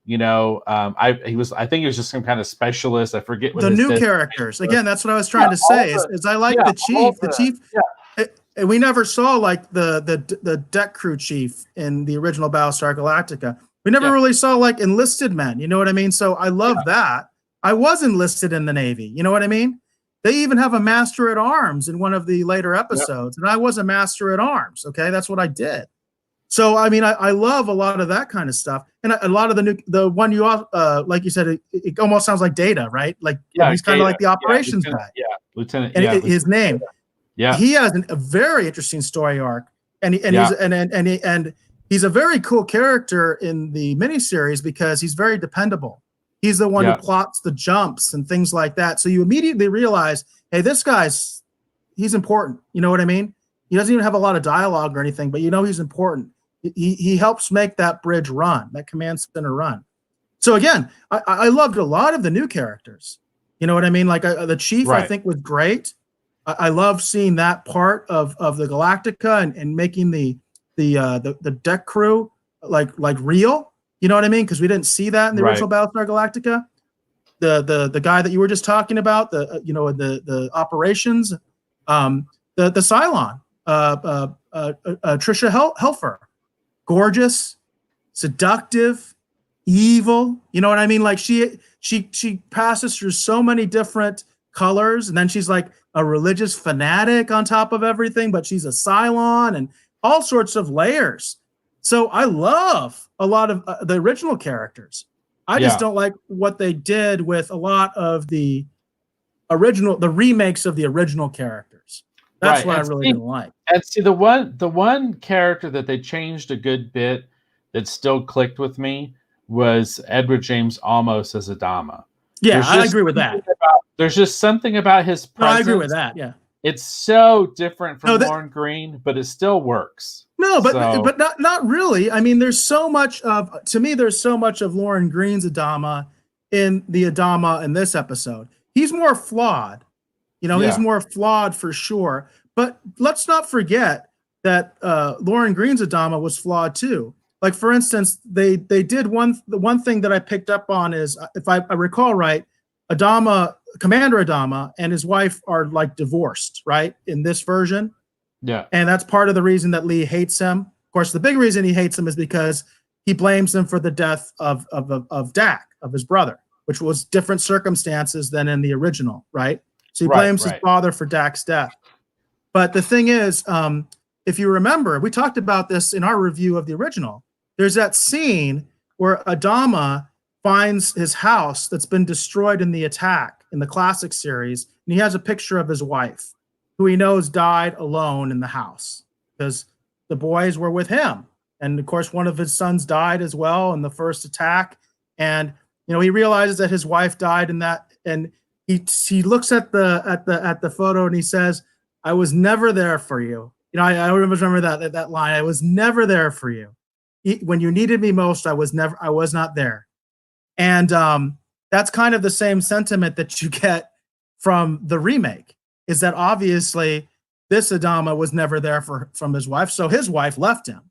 I think he was just some kind of specialist. I forget what the new characters. Again, that's what I was trying to say. Is I like the chief. The chief. And we never saw like the deck crew chief in the original Battlestar Galactica. We never really saw like enlisted men. You know what I mean? So I love that. I was enlisted in the Navy. You know what I mean? They even have a master at arms in one of the later episodes, and I was a master at arms. Okay, that's what I did. So I mean, I love a lot of that kind of stuff, and a lot of the one you like you said, it almost sounds like Data, right? Like he's kind of like the operations guy. Yeah, Lieutenant. And his name. Yeah, he has a very interesting story arc, and he's a very cool character in the miniseries because he's very dependable. He's the one who plots the jumps and things like that. So you immediately realize, hey, this he's important. You know what I mean? He doesn't even have a lot of dialogue or anything, but he's important. He helps make that bridge run, that command center run. So again, I loved a lot of the new characters. You know what I mean? Like the chief, I think was great. I love seeing that part of the Galactica and making the deck crew like real. You know what I mean? Because we didn't see that in the original Battlestar Galactica. The guy that you were just talking about, the operations, the Cylon, Trisha Helfer, gorgeous, seductive, evil. You know what I mean? Like she passes through so many different colors, and then she's like a religious fanatic on top of everything, but she's a Cylon and all sorts of layers. So I love a lot of the original characters. I just don't like what they did with a lot of the remakes of the original characters. That's what I really didn't like. And see, the one character that they changed a good bit that still clicked with me was Edward James Olmos as Adama. Yeah, I agree with that. There's just something about his presence. I agree with that. Yeah, it's so different from Lauren Green, but it still works. No, but not really. I mean, there's so much of Lauren Green's Adama in the Adama in this episode. He's more flawed. He's more flawed for sure. But let's not forget that Lauren Green's Adama was flawed too. like for instance, they did the one thing that I picked up on is, if I recall right, Commander Adama and his wife are like divorced, right? In this version. Yeah. And that's part of the reason that Lee hates him. Of course, the big reason he hates him is because he blames him for the death of Dak, of his brother, which was different circumstances than in the original, right? So he blames his father for Dak's death. But the thing is, if you remember, we talked about this in our review of the original. There's that scene where Adama finds his house that's been destroyed in the attack in the classic series, and he has a picture of his wife, who he knows died alone in the house because the boys were with him. And of course, one of his sons died as well in the first attack. And he realizes that his wife died in that, and he looks at the photo and he says, "I was never there for you." I remember that line. "I was never there for you. When you needed me most, I was not there." And that's kind of the same sentiment that you get from the remake, is that obviously this Adama was never there from his wife. So his wife left him,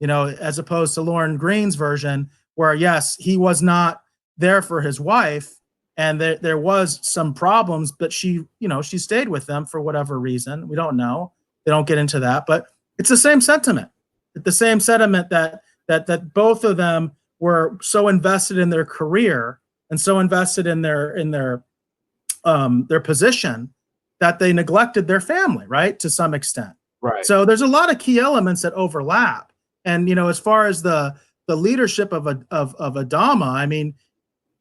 as opposed to Lauren Green's version, where yes, he was not there for his wife, and there was some problems, but she stayed with them for whatever reason. We don't know. They don't get into that, but it's the same sentiment. The same sentiment that both of them were so invested in their career and so invested in their position that they neglected their family, right, to some extent. Right. So there's a lot of key elements that overlap. And as far as the leadership of Adama, I mean,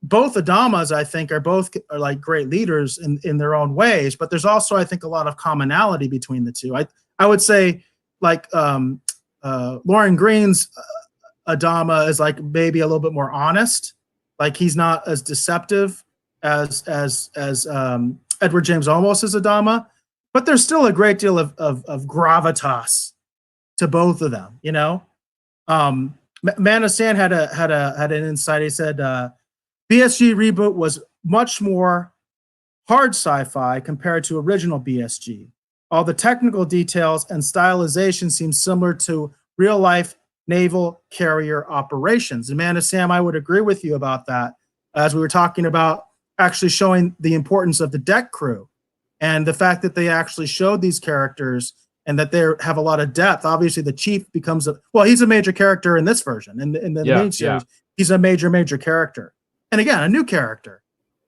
both Adamas, I think, are like great leaders in their own ways, but there's also, I think, a lot of commonality between the two. I would say, like, Lauren Green's Adama is like maybe a little bit more honest, like he's not as deceptive as Edward James Olmos's Adama, but there's still a great deal of gravitas to both of them. Man of Sand had an insight. He said BSG reboot was much more hard sci-fi compared to original BSG. All the technical details and stylization seem similar to real life naval carrier operations. And Man of Sam, I would agree with you about that, as we were talking about actually showing the importance of the deck crew and the fact that they actually showed these characters and that they have a lot of depth. Obviously, the chief becomes he's a major character in this version. In the main series, he's a major character. And again, a new character.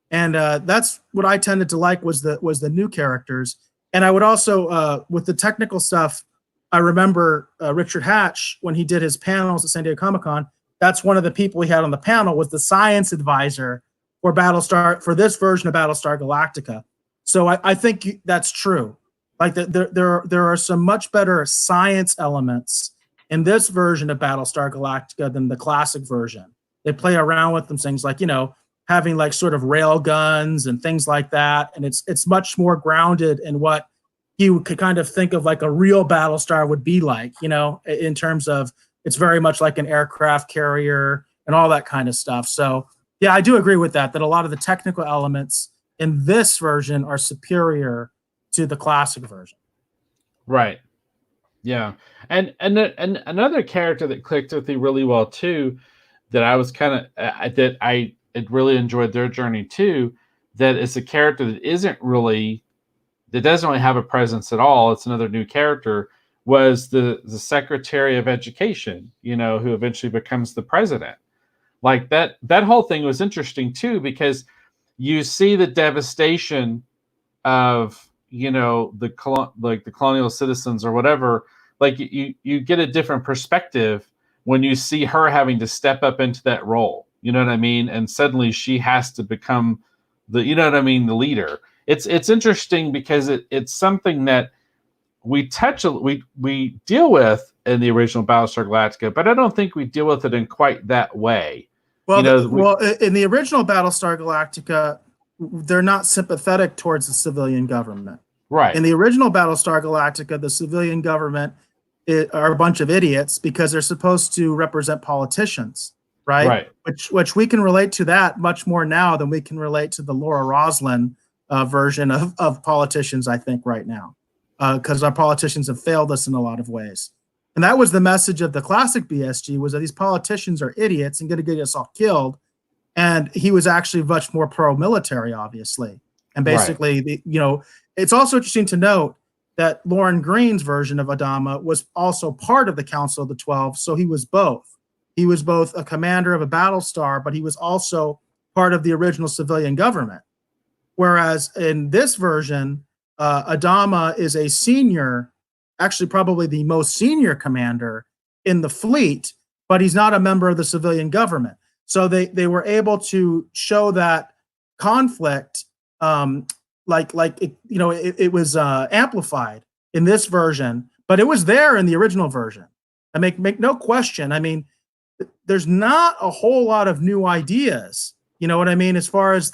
And that's what I tended to like was the new characters. And I would also, with the technical stuff, I remember Richard Hatch, when he did his panels at San Diego Comic-Con, that's one of the people he had on the panel was the science advisor for this version of Battlestar Galactica. So I think that's true. Like there are some much better science elements in this version of Battlestar Galactica than the classic version. They play around with them, things like, having like sort of rail guns and things like that. And it's much more grounded in what you could kind of think of like a real Battlestar would be like, in terms of it's very much like an aircraft carrier and all that kind of stuff. So yeah, I do agree with that a lot of the technical elements in this version are superior to the classic version. Right. Yeah. And another character that clicked with me really well too, that I was kind of I really enjoyed their journey too, that is a character that doesn't really have a presence at all. It's another new character, was the Secretary of Education, who eventually becomes the president. Like that whole thing was interesting too, because you see the devastation of, the colonial citizens or whatever. Like you get a different perspective when you see her having to step up into that role. You know what I mean? And suddenly she has to become the leader. It's interesting because it's something that we deal with in the original Battlestar Galactica, but I don't think we deal with it in quite that way. Well, in the original Battlestar Galactica, they're not sympathetic towards the civilian government. Right. In the original Battlestar Galactica, the civilian government are a bunch of idiots because they're supposed to represent politicians, right? Which we can relate to that much more now than we can relate to the Laura Roslin version of politicians, I think, right now, because our politicians have failed us in a lot of ways. And that was the message of the classic BSG, was that these politicians are idiots and going to get us all killed. And he was actually much more pro-military, obviously. And basically, it's also interesting to note that Lauren Green's version of Adama was also part of the Council of the 12. So he was both. He was both a commander of a Battlestar, but he was also part of the original civilian government. Whereas in this version, Adama is a senior, actually probably the most senior commander in the fleet, but he's not a member of the civilian government. So they were able to show that conflict, it was amplified in this version, but it was there in the original version. I make no question. I mean, there's not a whole lot of new ideas. You know what I mean? As far as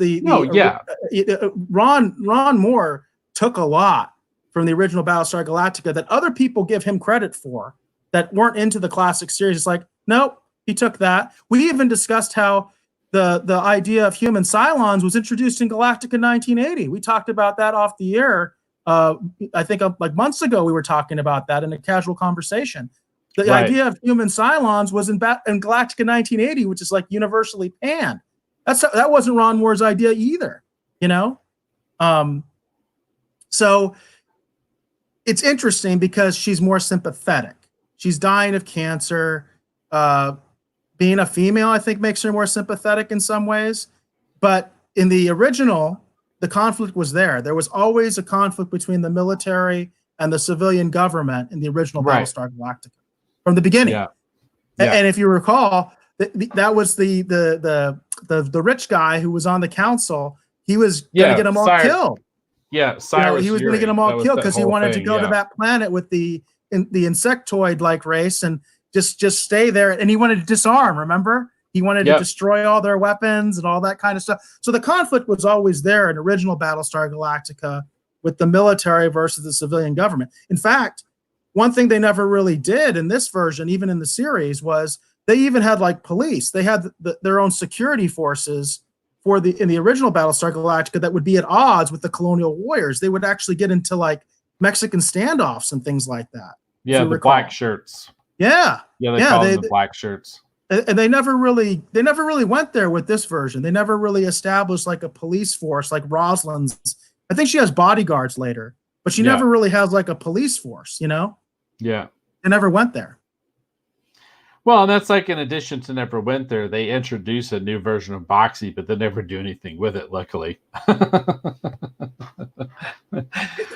Ron Moore took a lot from the original Battlestar Galactica that other people give him credit for that weren't into the classic series. It's like, nope, he took that. We even discussed how the idea of human Cylons was introduced in Galactica 1980. We talked about that off the air. I think like months ago, we were talking about that in a casual conversation. The idea of human Cylons was in Galactica 1980, which is like universally panned. That wasn't Ron Moore's idea either, So it's interesting because she's more sympathetic. She's dying of cancer. Being a female, I think, makes her more sympathetic in some ways. But in the original, the conflict was there. There was always a conflict between the military and the civilian government in the original Battlestar Galactica from the beginning. Yeah. And if you recall, that was the rich guy who was on the council. He was going to get them all killed. Yeah, Cyrus. He was going to get them all killed because he wanted to go to that planet with the insectoid-like race and just stay there. And he wanted to disarm. Remember, he wanted to destroy all their weapons and all that kind of stuff. So the conflict was always there in original Battlestar Galactica with the military versus the civilian government. In fact, one thing they never really did in this version, even in the series, was they even had like police. They had their own security forces in the original Battlestar Galactica that would be at odds with the colonial warriors. They would actually get into like Mexican standoffs and things like that. Yeah, the black shirts. Yeah, they call them the black shirts. And they never really went there with this version. They never really established like a police force like Rosalind's. I think she has bodyguards later, but she never really has like a police force. Yeah, they never went there. Well, and that's like in addition to never went there, they introduce a new version of Boxy, but they never do anything with it, luckily. That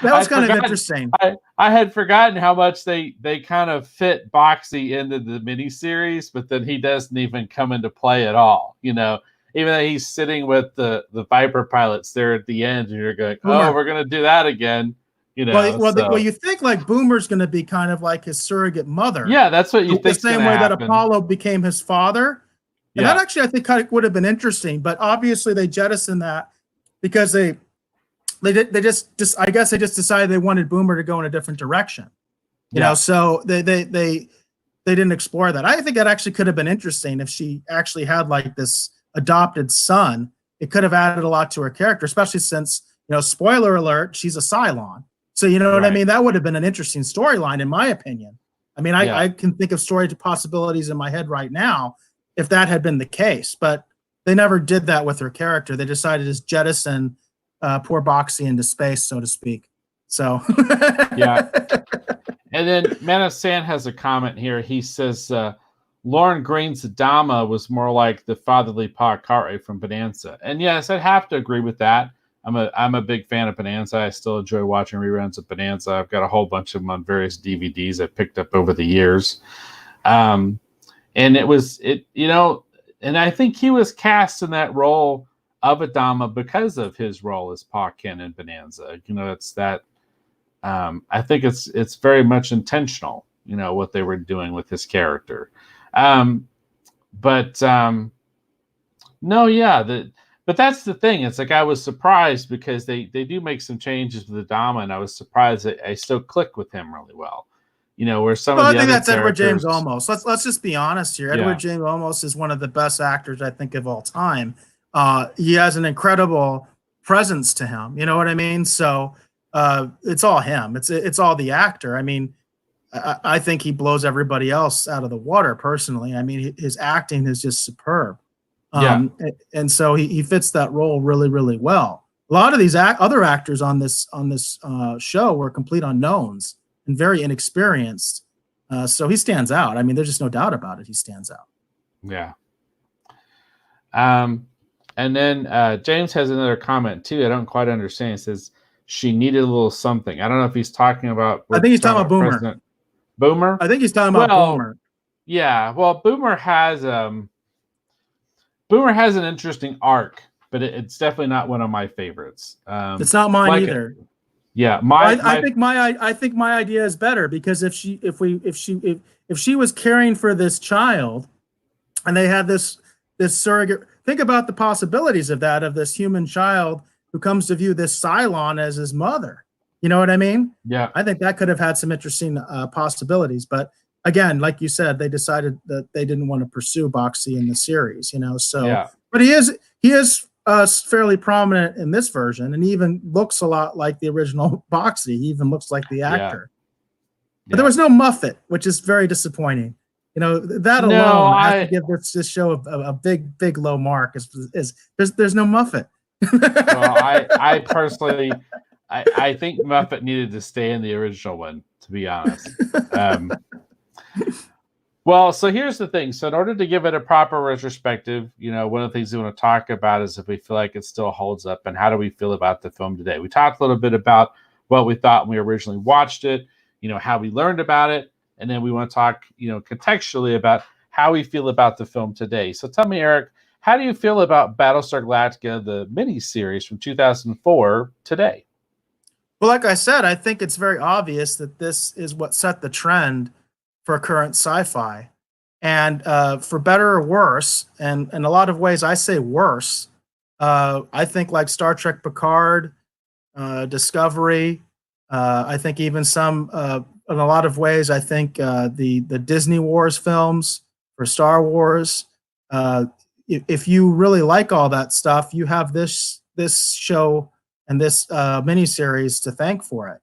was kind of interesting. I had forgotten how much they kind of fit Boxy into the miniseries, but then he doesn't even come into play at all. Even though he's sitting with the Viper pilots there at the end, and you're going, oh, we're going to do that again. Well, you think like Boomer's going to be kind of like his surrogate mother. Yeah, that's what you think. The same way that Apollo became his father. And that actually, I think, kind of would have been interesting. But obviously, they jettisoned that because they just I guess they just decided they wanted Boomer to go in a different direction. So they didn't explore that. I think that actually could have been interesting if she actually had like this adopted son. It could have added a lot to her character, especially since, spoiler alert, she's a Cylon. So you know what I mean? That would have been an interesting storyline, in my opinion. I mean, I can think of story possibilities in my head right now if that had been the case, but they never did that with her character. They decided to just jettison poor Boxy into space, so to speak. So yeah. And then Man of Sand has a comment here. He says Lauren Green's Adama was more like the fatherly Pa Cartwright from Bonanza. And yes, I'd have to agree with that. I'm a big fan of Bonanza. I still enjoy watching reruns of Bonanza. I've got a whole bunch of them on various DVDs I've picked up over the years. And and I think he was cast in that role of Adama because of his role as Pa Ken in Bonanza. It's that I think it's very much intentional, what they were doing with his character. But that's the thing. It's like I was surprised because they do make some changes with Adama, and I was surprised that I still click with him really well. Where some of the I think other that's Edward James Olmos. Let's just be honest here. Yeah. Edward James Olmos is one of the best actors I think of all time. He has an incredible presence to him. You know what I mean? So it's all him. It's all the actor. I mean, I think he blows everybody else out of the water. Personally, I mean, his acting is just superb. And so he fits that role really, really well. A lot of these other actors on this show were complete unknowns and very inexperienced. So he stands out. I mean, there's just no doubt about it. He stands out. Yeah. And then James has another comment too. I don't quite understand. He says she needed a little something. I don't know if he's talking about. I think he's talking about Boomer. President Boomer. I think he's talking about Boomer. Yeah. Well, Boomer has an interesting arc, but it's definitely not one of my favorites. It's not mine either. Yeah, I think my idea is better, because if she was caring for this child, and they had this surrogate, think about the possibilities of that, of this human child who comes to view this Cylon as his mother. You know what I mean? Yeah. I think that could have had some interesting possibilities, but again, like you said, they decided that they didn't want to pursue Boxey in the series. So yeah. But he is fairly prominent in this version, and he even looks a lot like the original Boxey. He even looks like the actor. Yeah. But there was no Muffet, which is very disappointing. That alone has to give this show a big low mark. Is there's no Muffet. Well, I personally, I think Muffet needed to stay in the original one, to be honest. Well, so here's the thing. So in order to give it a proper retrospective, one of the things we want to talk about is if we feel like it still holds up, and how do we feel about the film today. We talked a little bit about what we thought when we originally watched it, how we learned about it, and then we want to talk, contextually about how we feel about the film today. So tell me, Eric, how do you feel about Battlestar Galactica, the miniseries from 2004 today? Well, like I said, I think it's very obvious that this is what set the trend for current sci-fi, and for better or worse, and in a lot of ways I say worse, I think like Star Trek Picard, Discovery, I think even some, in a lot of ways, I think the Disney Wars films for Star Wars, if you really like all that stuff, you have this show and this miniseries to thank for it.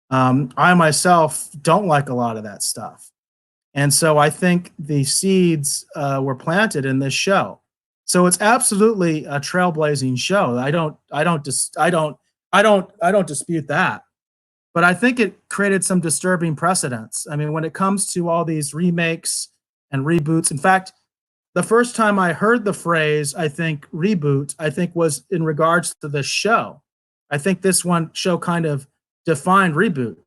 I myself don't like a lot of that stuff. And so I think the seeds were planted in this show. So it's absolutely a trailblazing show. I don't dispute that. But I think it created some disturbing precedents. I mean, when it comes to all these remakes and reboots, in fact, the first time I heard the phrase, I think, reboot, was in regards to this show. I think this one show kind of defined reboot.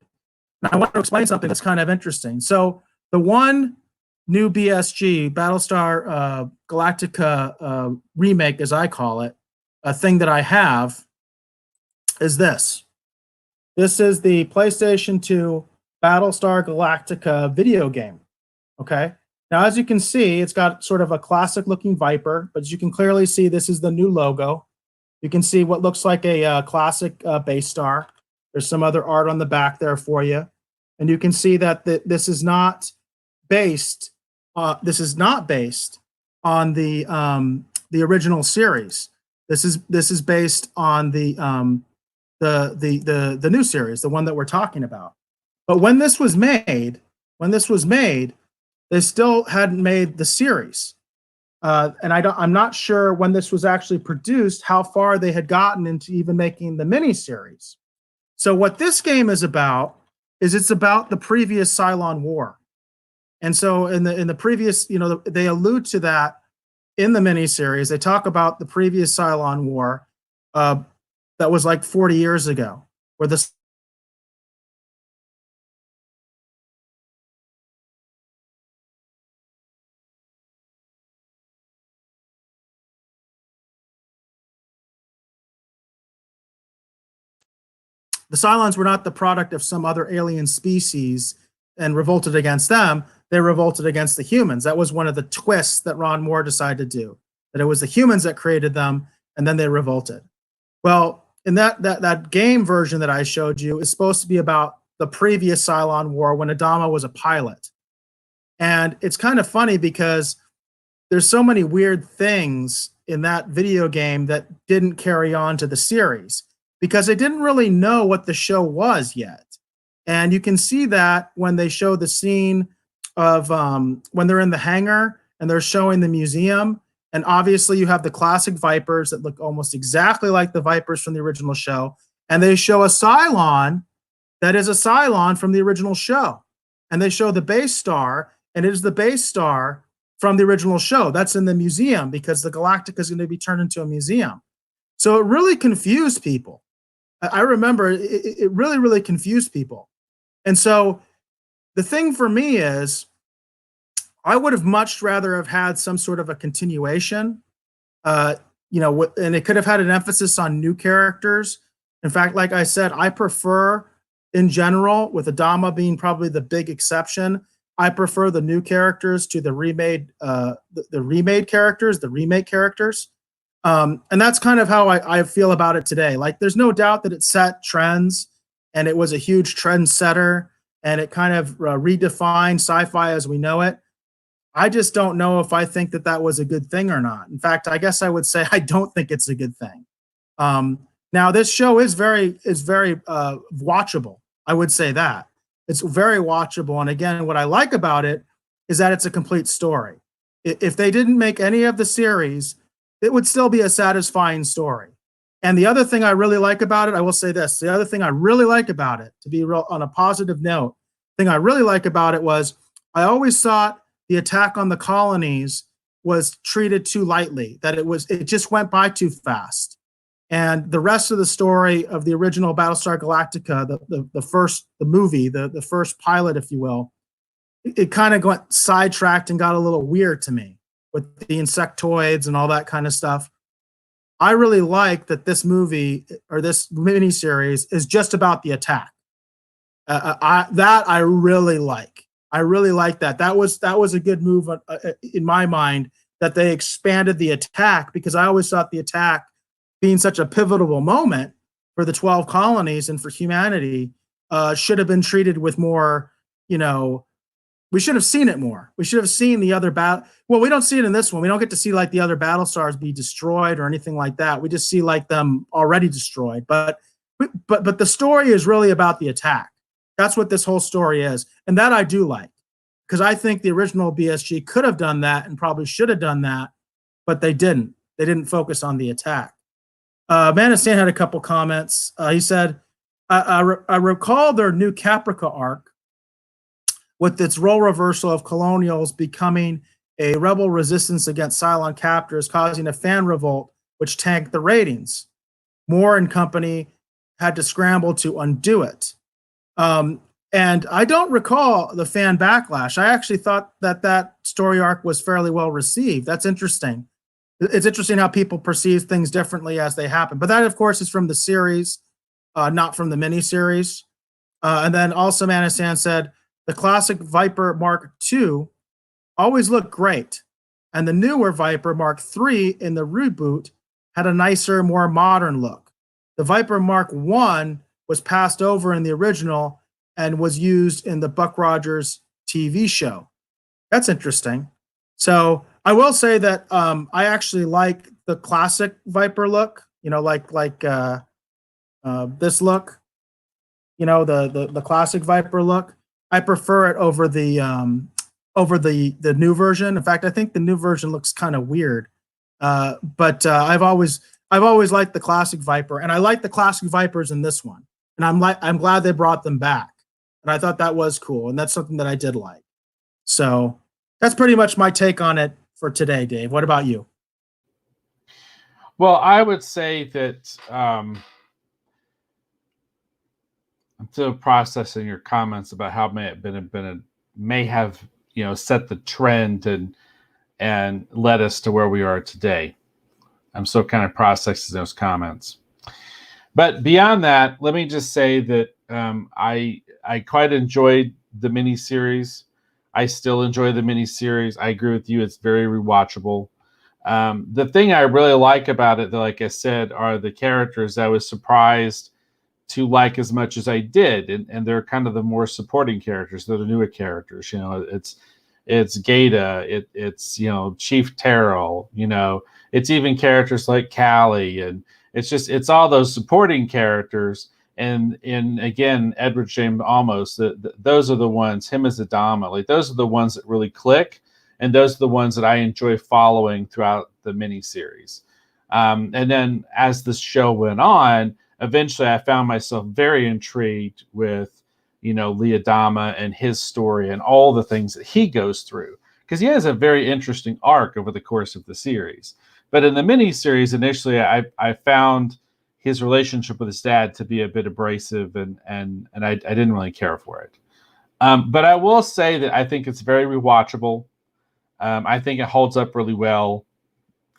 Now, I want to explain something that's kind of interesting. So the one new BSG, Battlestar Galactica remake, as I call it, a thing that I have is this. This is the PlayStation 2 Battlestar Galactica video game. Okay. Now, as you can see, it's got sort of a classic looking Viper, but as you can clearly see, this is the new logo. You can see what looks like a classic base star. There's some other art on the back there for you. And you can see that this is not based on the original series. This is based on the new series, the one that we're talking about. But when this was made, they still hadn't made the series. And I'm not sure when this was actually produced, how far they had gotten into even making the miniseries. So what this game is about is it's about the previous Cylon War. And so in the previous, they allude to that in the miniseries. They talk about the previous Cylon War that was like 40 years ago, where the Cylons were not the product of some other alien species and revolted against them. They revolted against the humans. That was one of the twists that Ron Moore decided to do, that it was the humans that created them, and then they revolted. Well, in that game version that I showed you is supposed to be about the previous Cylon War when Adama was a pilot. And it's kind of funny because there's so many weird things in that video game that didn't carry on to the series, because they didn't really know what the show was yet. And you can see that when they show the scene of when they're in the hangar and they're showing the museum. And obviously you have the classic Vipers that look almost exactly like the Vipers from the original show. And they show a Cylon that is a Cylon from the original show. And they show the base star, and it is the base star from the original show. That's in the museum because the Galactica is going to be turned into a museum. So it really confused people. I remember it really, really confused people. And so the thing for me is I would have much rather have had some sort of a continuation, and it could have had an emphasis on new characters. In fact, like I said, I prefer in general, with Adama being probably the big exception, I prefer the new characters to the remade characters, the remake characters. And that's kind of how I feel about it today. Like, there's no doubt that it set trends and it was a huge trendsetter and it kind of redefined sci-fi as we know it. I just don't know if I think that was a good thing or not. In fact, I guess I would say I don't think it's a good thing. Now, this show is very watchable. I would say that. It's very watchable. And again, what I like about it is that it's a complete story. If they didn't make any of the series, it would still be a satisfying story. And the other thing I really like about it, I will say this, the other thing I really like about it, to be real on a positive note, thing I really like about it was I always thought the attack on the colonies was treated too lightly, that it just went by too fast. And the rest of the story of the original Battlestar Galactica, the movie, the first pilot, if you will, it kind of got sidetracked and got a little weird to me with the insectoids and all that kind of stuff. I really like that this movie or this miniseries is just about the attack. I really like. I really like that. That was a good move in my mind that they expanded the attack, because I always thought the attack, being such a pivotal moment for the 12 colonies and for humanity, should have been treated with more, we should have seen it more. We should have seen the other well, we don't see it in this one. We don't get to see like the other battle stars be destroyed or anything like that. We just see like them already destroyed. But the story is really about the attack. That's what this whole story is. And that I do like, because I think the original BSG could have done that and probably should have done that, but they didn't. They didn't focus on the attack. Man of Sand had a couple comments. He said, I recall their new Caprica arc with its role reversal of colonials becoming a rebel resistance against Cylon captors, causing a fan revolt, which tanked the ratings. Moore and company had to scramble to undo it. And I don't recall the fan backlash. I actually thought that story arc was fairly well received. That's interesting. It's interesting how people perceive things differently as they happen. But that, of course, is from the series, not from the miniseries. And then also Man of Sand said, the classic Viper Mark II always looked great. And the newer Viper Mark III in the reboot had a nicer, more modern look. The Viper Mark I was passed over in the original and was used in the Buck Rogers TV show. That's interesting. So I will say that I actually like the classic Viper look, like this look, the classic Viper look. I prefer it over the new version. In fact, I think the new version looks kind of weird. But I've always liked the classic Viper, and I like the classic Vipers in this one. And I'm glad they brought them back. And I thought that was cool, and that's something that I did like. So that's pretty much my take on it for today, Dave. What about you? Well, I would say that I'm still processing your comments about how may have set the trend and led us to where we are today. I'm still kind of processing those comments. But beyond that, let me just say that I quite enjoyed the miniseries. I still enjoy the miniseries. I agree with you. It's very rewatchable. The thing I really like about it, like I said, are the characters I was surprised to like as much as I did. And they're kind of the more supporting characters. They're the newer characters. It's Gata. It's Chief Terrell. It's even characters like Callie. And it's all those supporting characters. and again, Edward James Olmos, those are the ones, him as Adama, like those are the ones that really click, and those are the ones that I enjoy following throughout the miniseries. And then as the show went on, eventually I found myself very intrigued with, Lee Adama and his story and all the things that he goes through, because he has a very interesting arc over the course of the series. But in the miniseries, initially, I found his relationship with his dad to be a bit abrasive, and I didn't really care for it. But I will say that I think it's very rewatchable. I think it holds up really well.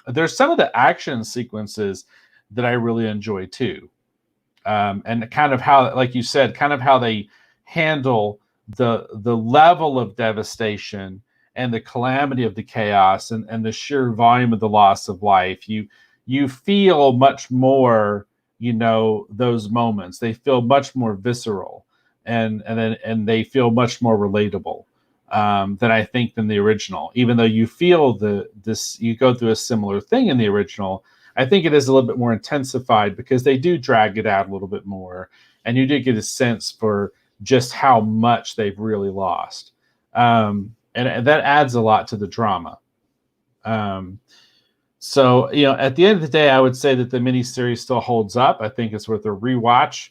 There's some of the action sequences that I really enjoy too. And kind of how, like you said, kind of how they handle the level of devastation and the calamity of the chaos and the sheer volume of the loss of life. You feel much more, those moments. They feel much more visceral, and they feel much more relatable than I think than the original. Even though you feel you go through a similar thing in the original, I think it is a little bit more intensified because they do drag it out a little bit more, and you do get a sense for just how much they've really lost, and that adds a lot to the drama. So, at the end of the day, I would say that the miniseries still holds up. I think it's worth a rewatch.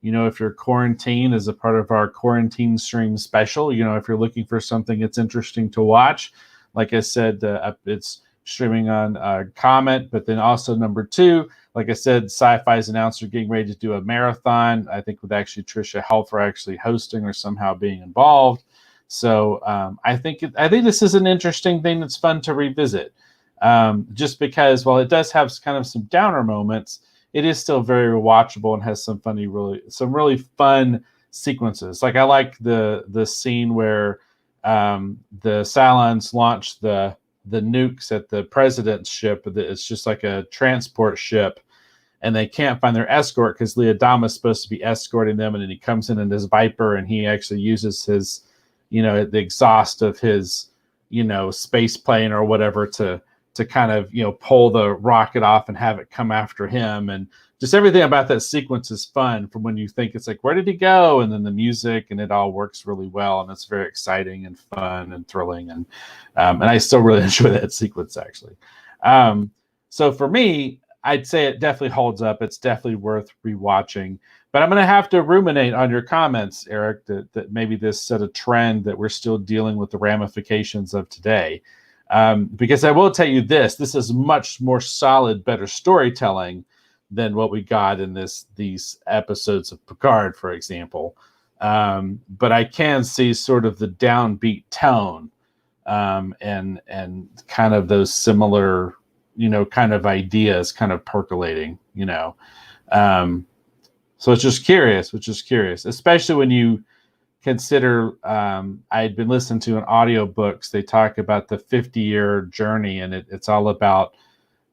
If you're quarantined as a part of our quarantine stream special, if you're looking for something that's interesting to watch, like I said, it's streaming on Comet, but then also number 2, like I said, Sci-Fi's announced they're getting ready to do a marathon, I think with actually Trisha Helfer actually hosting or somehow being involved. So I think this is an interesting thing that's fun to revisit. Just because while it does have kind of some downer moments, it is still very rewatchable and has some really fun sequences. Like I like the scene where the Cylons launch the nukes at the president's ship. It's just like a transport ship, and they can't find their escort because Lee Adama is supposed to be escorting them, and then he comes in his Viper, and he actually uses his, the exhaust of his, space plane or whatever to kind of, pull the rocket off and have it come after him. And just everything about that sequence is fun from when you think it's like, where did he go? And then the music, and it all works really well. And it's very exciting and fun and thrilling. And I still really enjoy that sequence, actually. So for me, I'd say it definitely holds up. It's definitely worth rewatching. But I'm going to have to ruminate on your comments, Eric, that maybe this set a trend that we're still dealing with the ramifications of today. Because I will tell you this is much more solid, better storytelling than what we got in these episodes of Picard, for example. But I can see sort of the downbeat tone and kind of those similar, kind of ideas kind of percolating, so it's just curious, especially when you consider I had been listening to in audiobooks. They talk about the 50-year journey, and it's all about,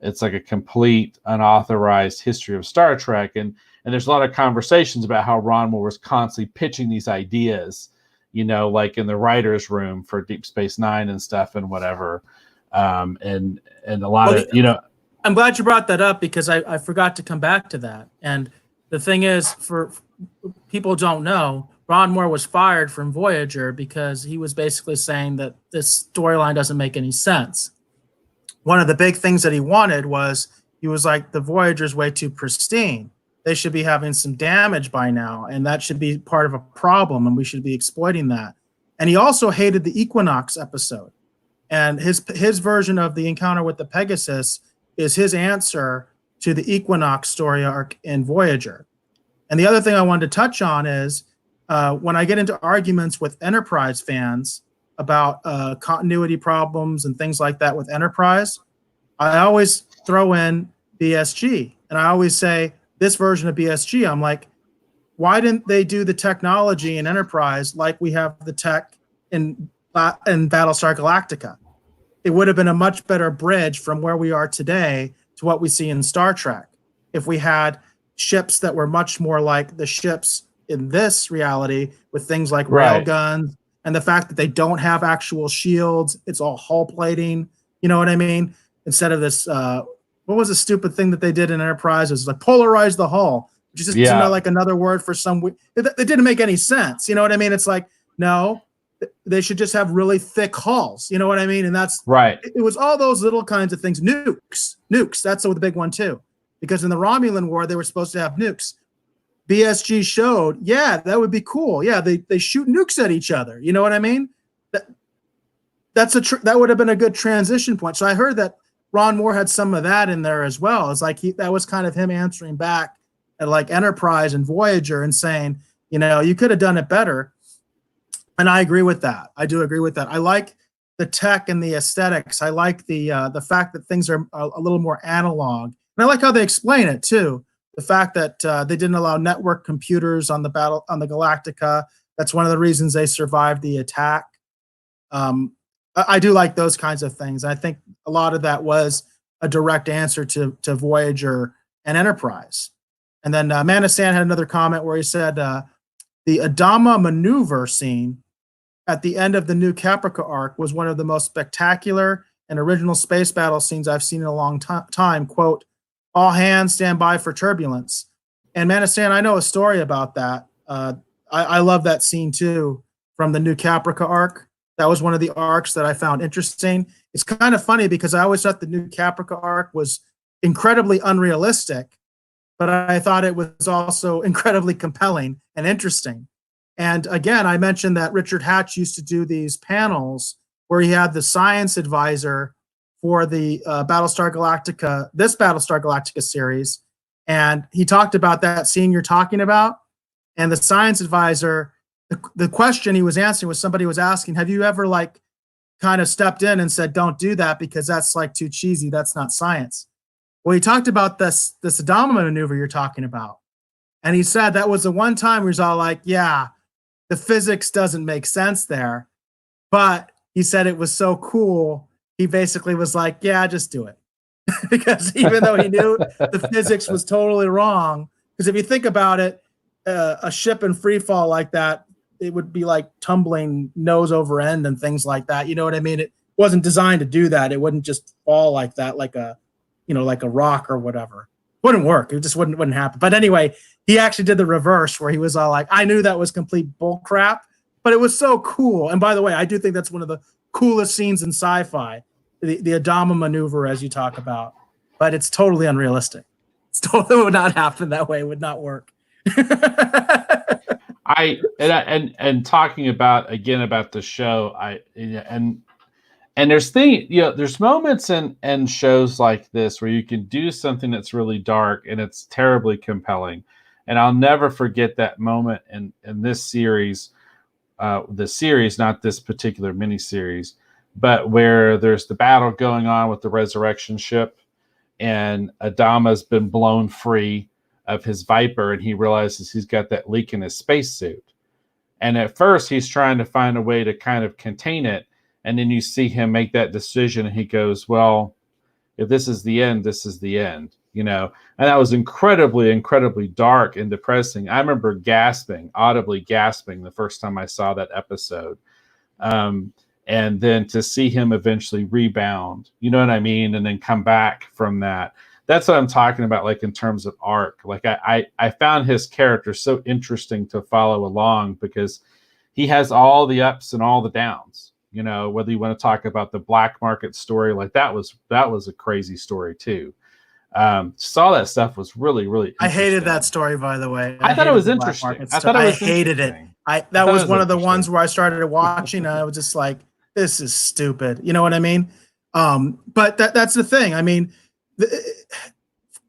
it's like a complete unauthorized history of Star Trek, and there's a lot of conversations about how Ron Moore was constantly pitching these ideas, like in the writer's room for Deep Space Nine and stuff and whatever, and a lot of I'm glad you brought that up, because I forgot to come back to that. And the thing is, for people don't know, Ron Moore was fired from Voyager because he was basically saying that this storyline doesn't make any sense. One of the big things that he wanted was, he was like, the Voyager's way too pristine. They should be having some damage by now, and that should be part of a problem, and we should be exploiting that. And he also hated the Equinox episode. And his version of the encounter with the Pegasus is his answer to the Equinox story arc in Voyager. And the other thing I wanted to touch on is, when I get into arguments with Enterprise fans about continuity problems and things like that with Enterprise, I always throw in BSG. And I always say, this version of BSG, I'm like, why didn't they do the technology in Enterprise like we have the tech in Battlestar Galactica? It would have been a much better bridge from where we are today to what we see in Star Trek if we had ships that were much more like the ships in this reality, with things like rail guns, and the fact that they don't have actual shields. It's all hull plating. You know what I mean? Instead of this, what was the stupid thing that they did in Enterprise? Is like polarize the hull. which is just like another word for it didn't make any sense. You know what I mean? It's like, no, they should just have really thick hulls. You know what I mean? And that's right. It was all those little kinds of things. Nukes. That's the big one too, because in the Romulan War they were supposed to have nukes. BSG showed, yeah, that would be cool. Yeah, they shoot nukes at each other. You know what I mean? That would have been a good transition point. So I heard that Ron Moore had some of that in there as well. It's like that was kind of him answering back at like Enterprise and Voyager and saying, you know, you could have done it better. And I agree with that. I do agree with that. I like the tech and the aesthetics. I like the fact that things are a little more analog. And I like how they explain it too. The fact that they didn't allow network computers on the Galactica. That's one of the reasons they survived the attack. I do like those kinds of things. I think a lot of that was a direct answer to Voyager and Enterprise. And then Manistan had another comment where he said the Adama maneuver scene at the end of the new Caprica arc was one of the most spectacular and original space battle scenes I've seen in a long time. Quote, all hands stand by for turbulence. And Manistan, I know a story about that. I love that scene too from the new Caprica arc. That was one of the arcs that I found interesting. It's kind of funny because I always thought the new Caprica arc was incredibly unrealistic, but I thought it was also incredibly compelling and interesting. And again, I mentioned that Richard Hatch used to do these panels where he had the science advisor for the Battlestar Galactica series. And he talked about that scene you're talking about. And the science advisor, the question he was answering was somebody was asking, have you ever like kind of stepped in and said, don't do that because that's like too cheesy. That's not science. Well, he talked about this Adama maneuver you're talking about. And he said that was the one time where he's all like, yeah, the physics doesn't make sense there. But he said it was so cool. He basically was like, yeah, just do it. Because even though he knew the physics was totally wrong, because if you think about it, a ship in free fall like that, it would be like tumbling nose over end and things like that. You know what I mean? It wasn't designed to do that. It wouldn't just fall like that, like a rock or whatever. Wouldn't work. It just wouldn't happen. But anyway, he actually did the reverse where he was all like, I knew that was complete bull crap, but it was so cool. And by the way, I do think that's one of the coolest scenes in sci-fi, the Adama maneuver, as you talk about, but it's totally unrealistic. It would not happen that way. It would not work. And talking about the show, and there's moments in shows like this where you can do something that's really dark and it's terribly compelling. And I'll never forget that moment in this series, the series, not this particular miniseries, but where there's the battle going on with the resurrection ship and Adama's been blown free of his Viper and he realizes he's got that leak in his spacesuit. And at first he's trying to find a way to kind of contain it. And then you see him make that decision and he goes, well, if this is the end, this is the end, you know? And that was incredibly, incredibly dark and depressing. I remember audibly gasping the first time I saw that episode. And then to see him eventually rebound, you know what I mean? And then come back from that. That's what I'm talking about, like in terms of arc. Like I found his character so interesting to follow along because he has all the ups and all the downs. You know, whether you want to talk about the black market story, like that was a crazy story too. All that stuff was really, really I hated that story, by the way. I thought it was interesting. I hated it. That was one of the ones where I started watching and I was just like, this is stupid. You know what I mean? But that's the thing. I mean,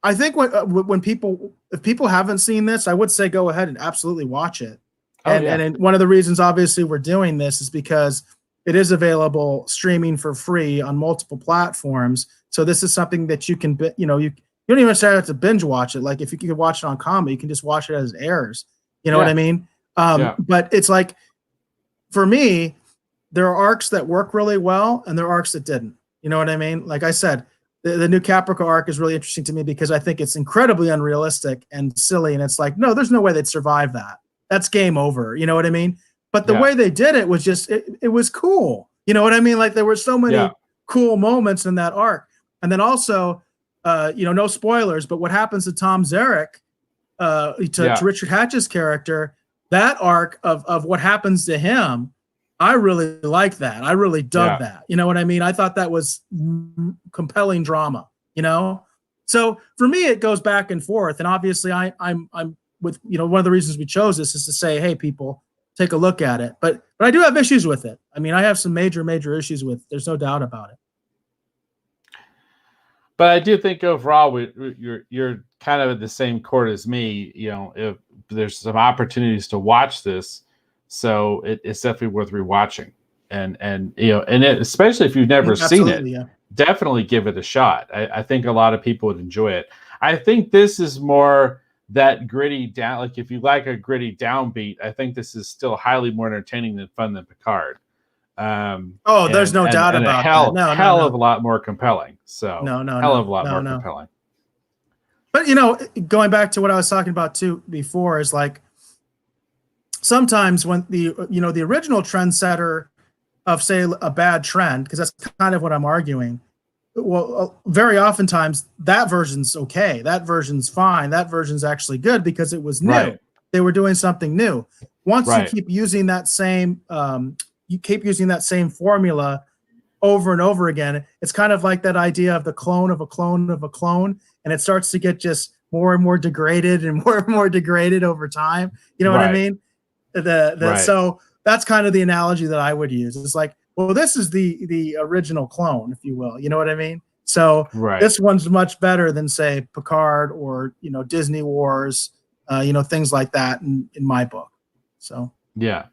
I think if people haven't seen this, I would say go ahead and absolutely watch it. And one of the reasons, obviously, we're doing this is because it is available streaming for free on multiple platforms. So this is something that you can, you don't even necessarily have to binge watch it. Like if you could watch it on Comet, you can just watch it as it airs. You know what I mean? But it's like, for me, there are arcs that work really well and there are arcs that didn't. You know what I mean? Like I said, the new Caprica arc is really interesting to me because I think it's incredibly unrealistic and silly. And it's like, no, there's no way they'd survive that. That's game over. You know what I mean? But the way they did it was just, it was cool. You know what I mean? Like there were so many cool moments in that arc. And then also, no spoilers, but what happens to Tom Zarek to Richard Hatch's character, that arc of what happens to him, I really like that. I really dug that. You know what I mean? I thought that was compelling drama, you know? So for me, it goes back and forth. And obviously I'm with, you know, one of the reasons we chose this is to say, hey, people, take a look at it. But I do have issues with it. I mean, I have some major issues with it. There's no doubt about it. But I do think overall, you're kind of at the same court as me. You know, if there's some opportunities to watch this, so it's definitely worth rewatching. And you know, and especially if you've never seen it, definitely give it a shot. I think a lot of people would enjoy it. I think this is more that gritty down. Like if you like a gritty downbeat, I think this is still highly more entertaining and fun than Picard. There's no doubt about that. Hell of a lot more compelling. So hell of a lot more compelling. But you know, going back to what I was talking about too before is like sometimes when the original trendsetter of say a bad trend, because that's kind of what I'm arguing. Well, very oftentimes that version's okay. That version's fine. That version's actually good because it was new. Right. They were doing something new. Once you keep using that same formula over and over again, it's kind of like that idea of the clone of a clone of a clone, and it starts to get just more and more degraded and more degraded over time. You know what I mean? So that's kind of the analogy that I would use. It's like, well, this is the original clone, if you will. You know what I mean? So this one's much better than say Picard or, you know, Disney Wars, you know, things like that in my book. So yeah.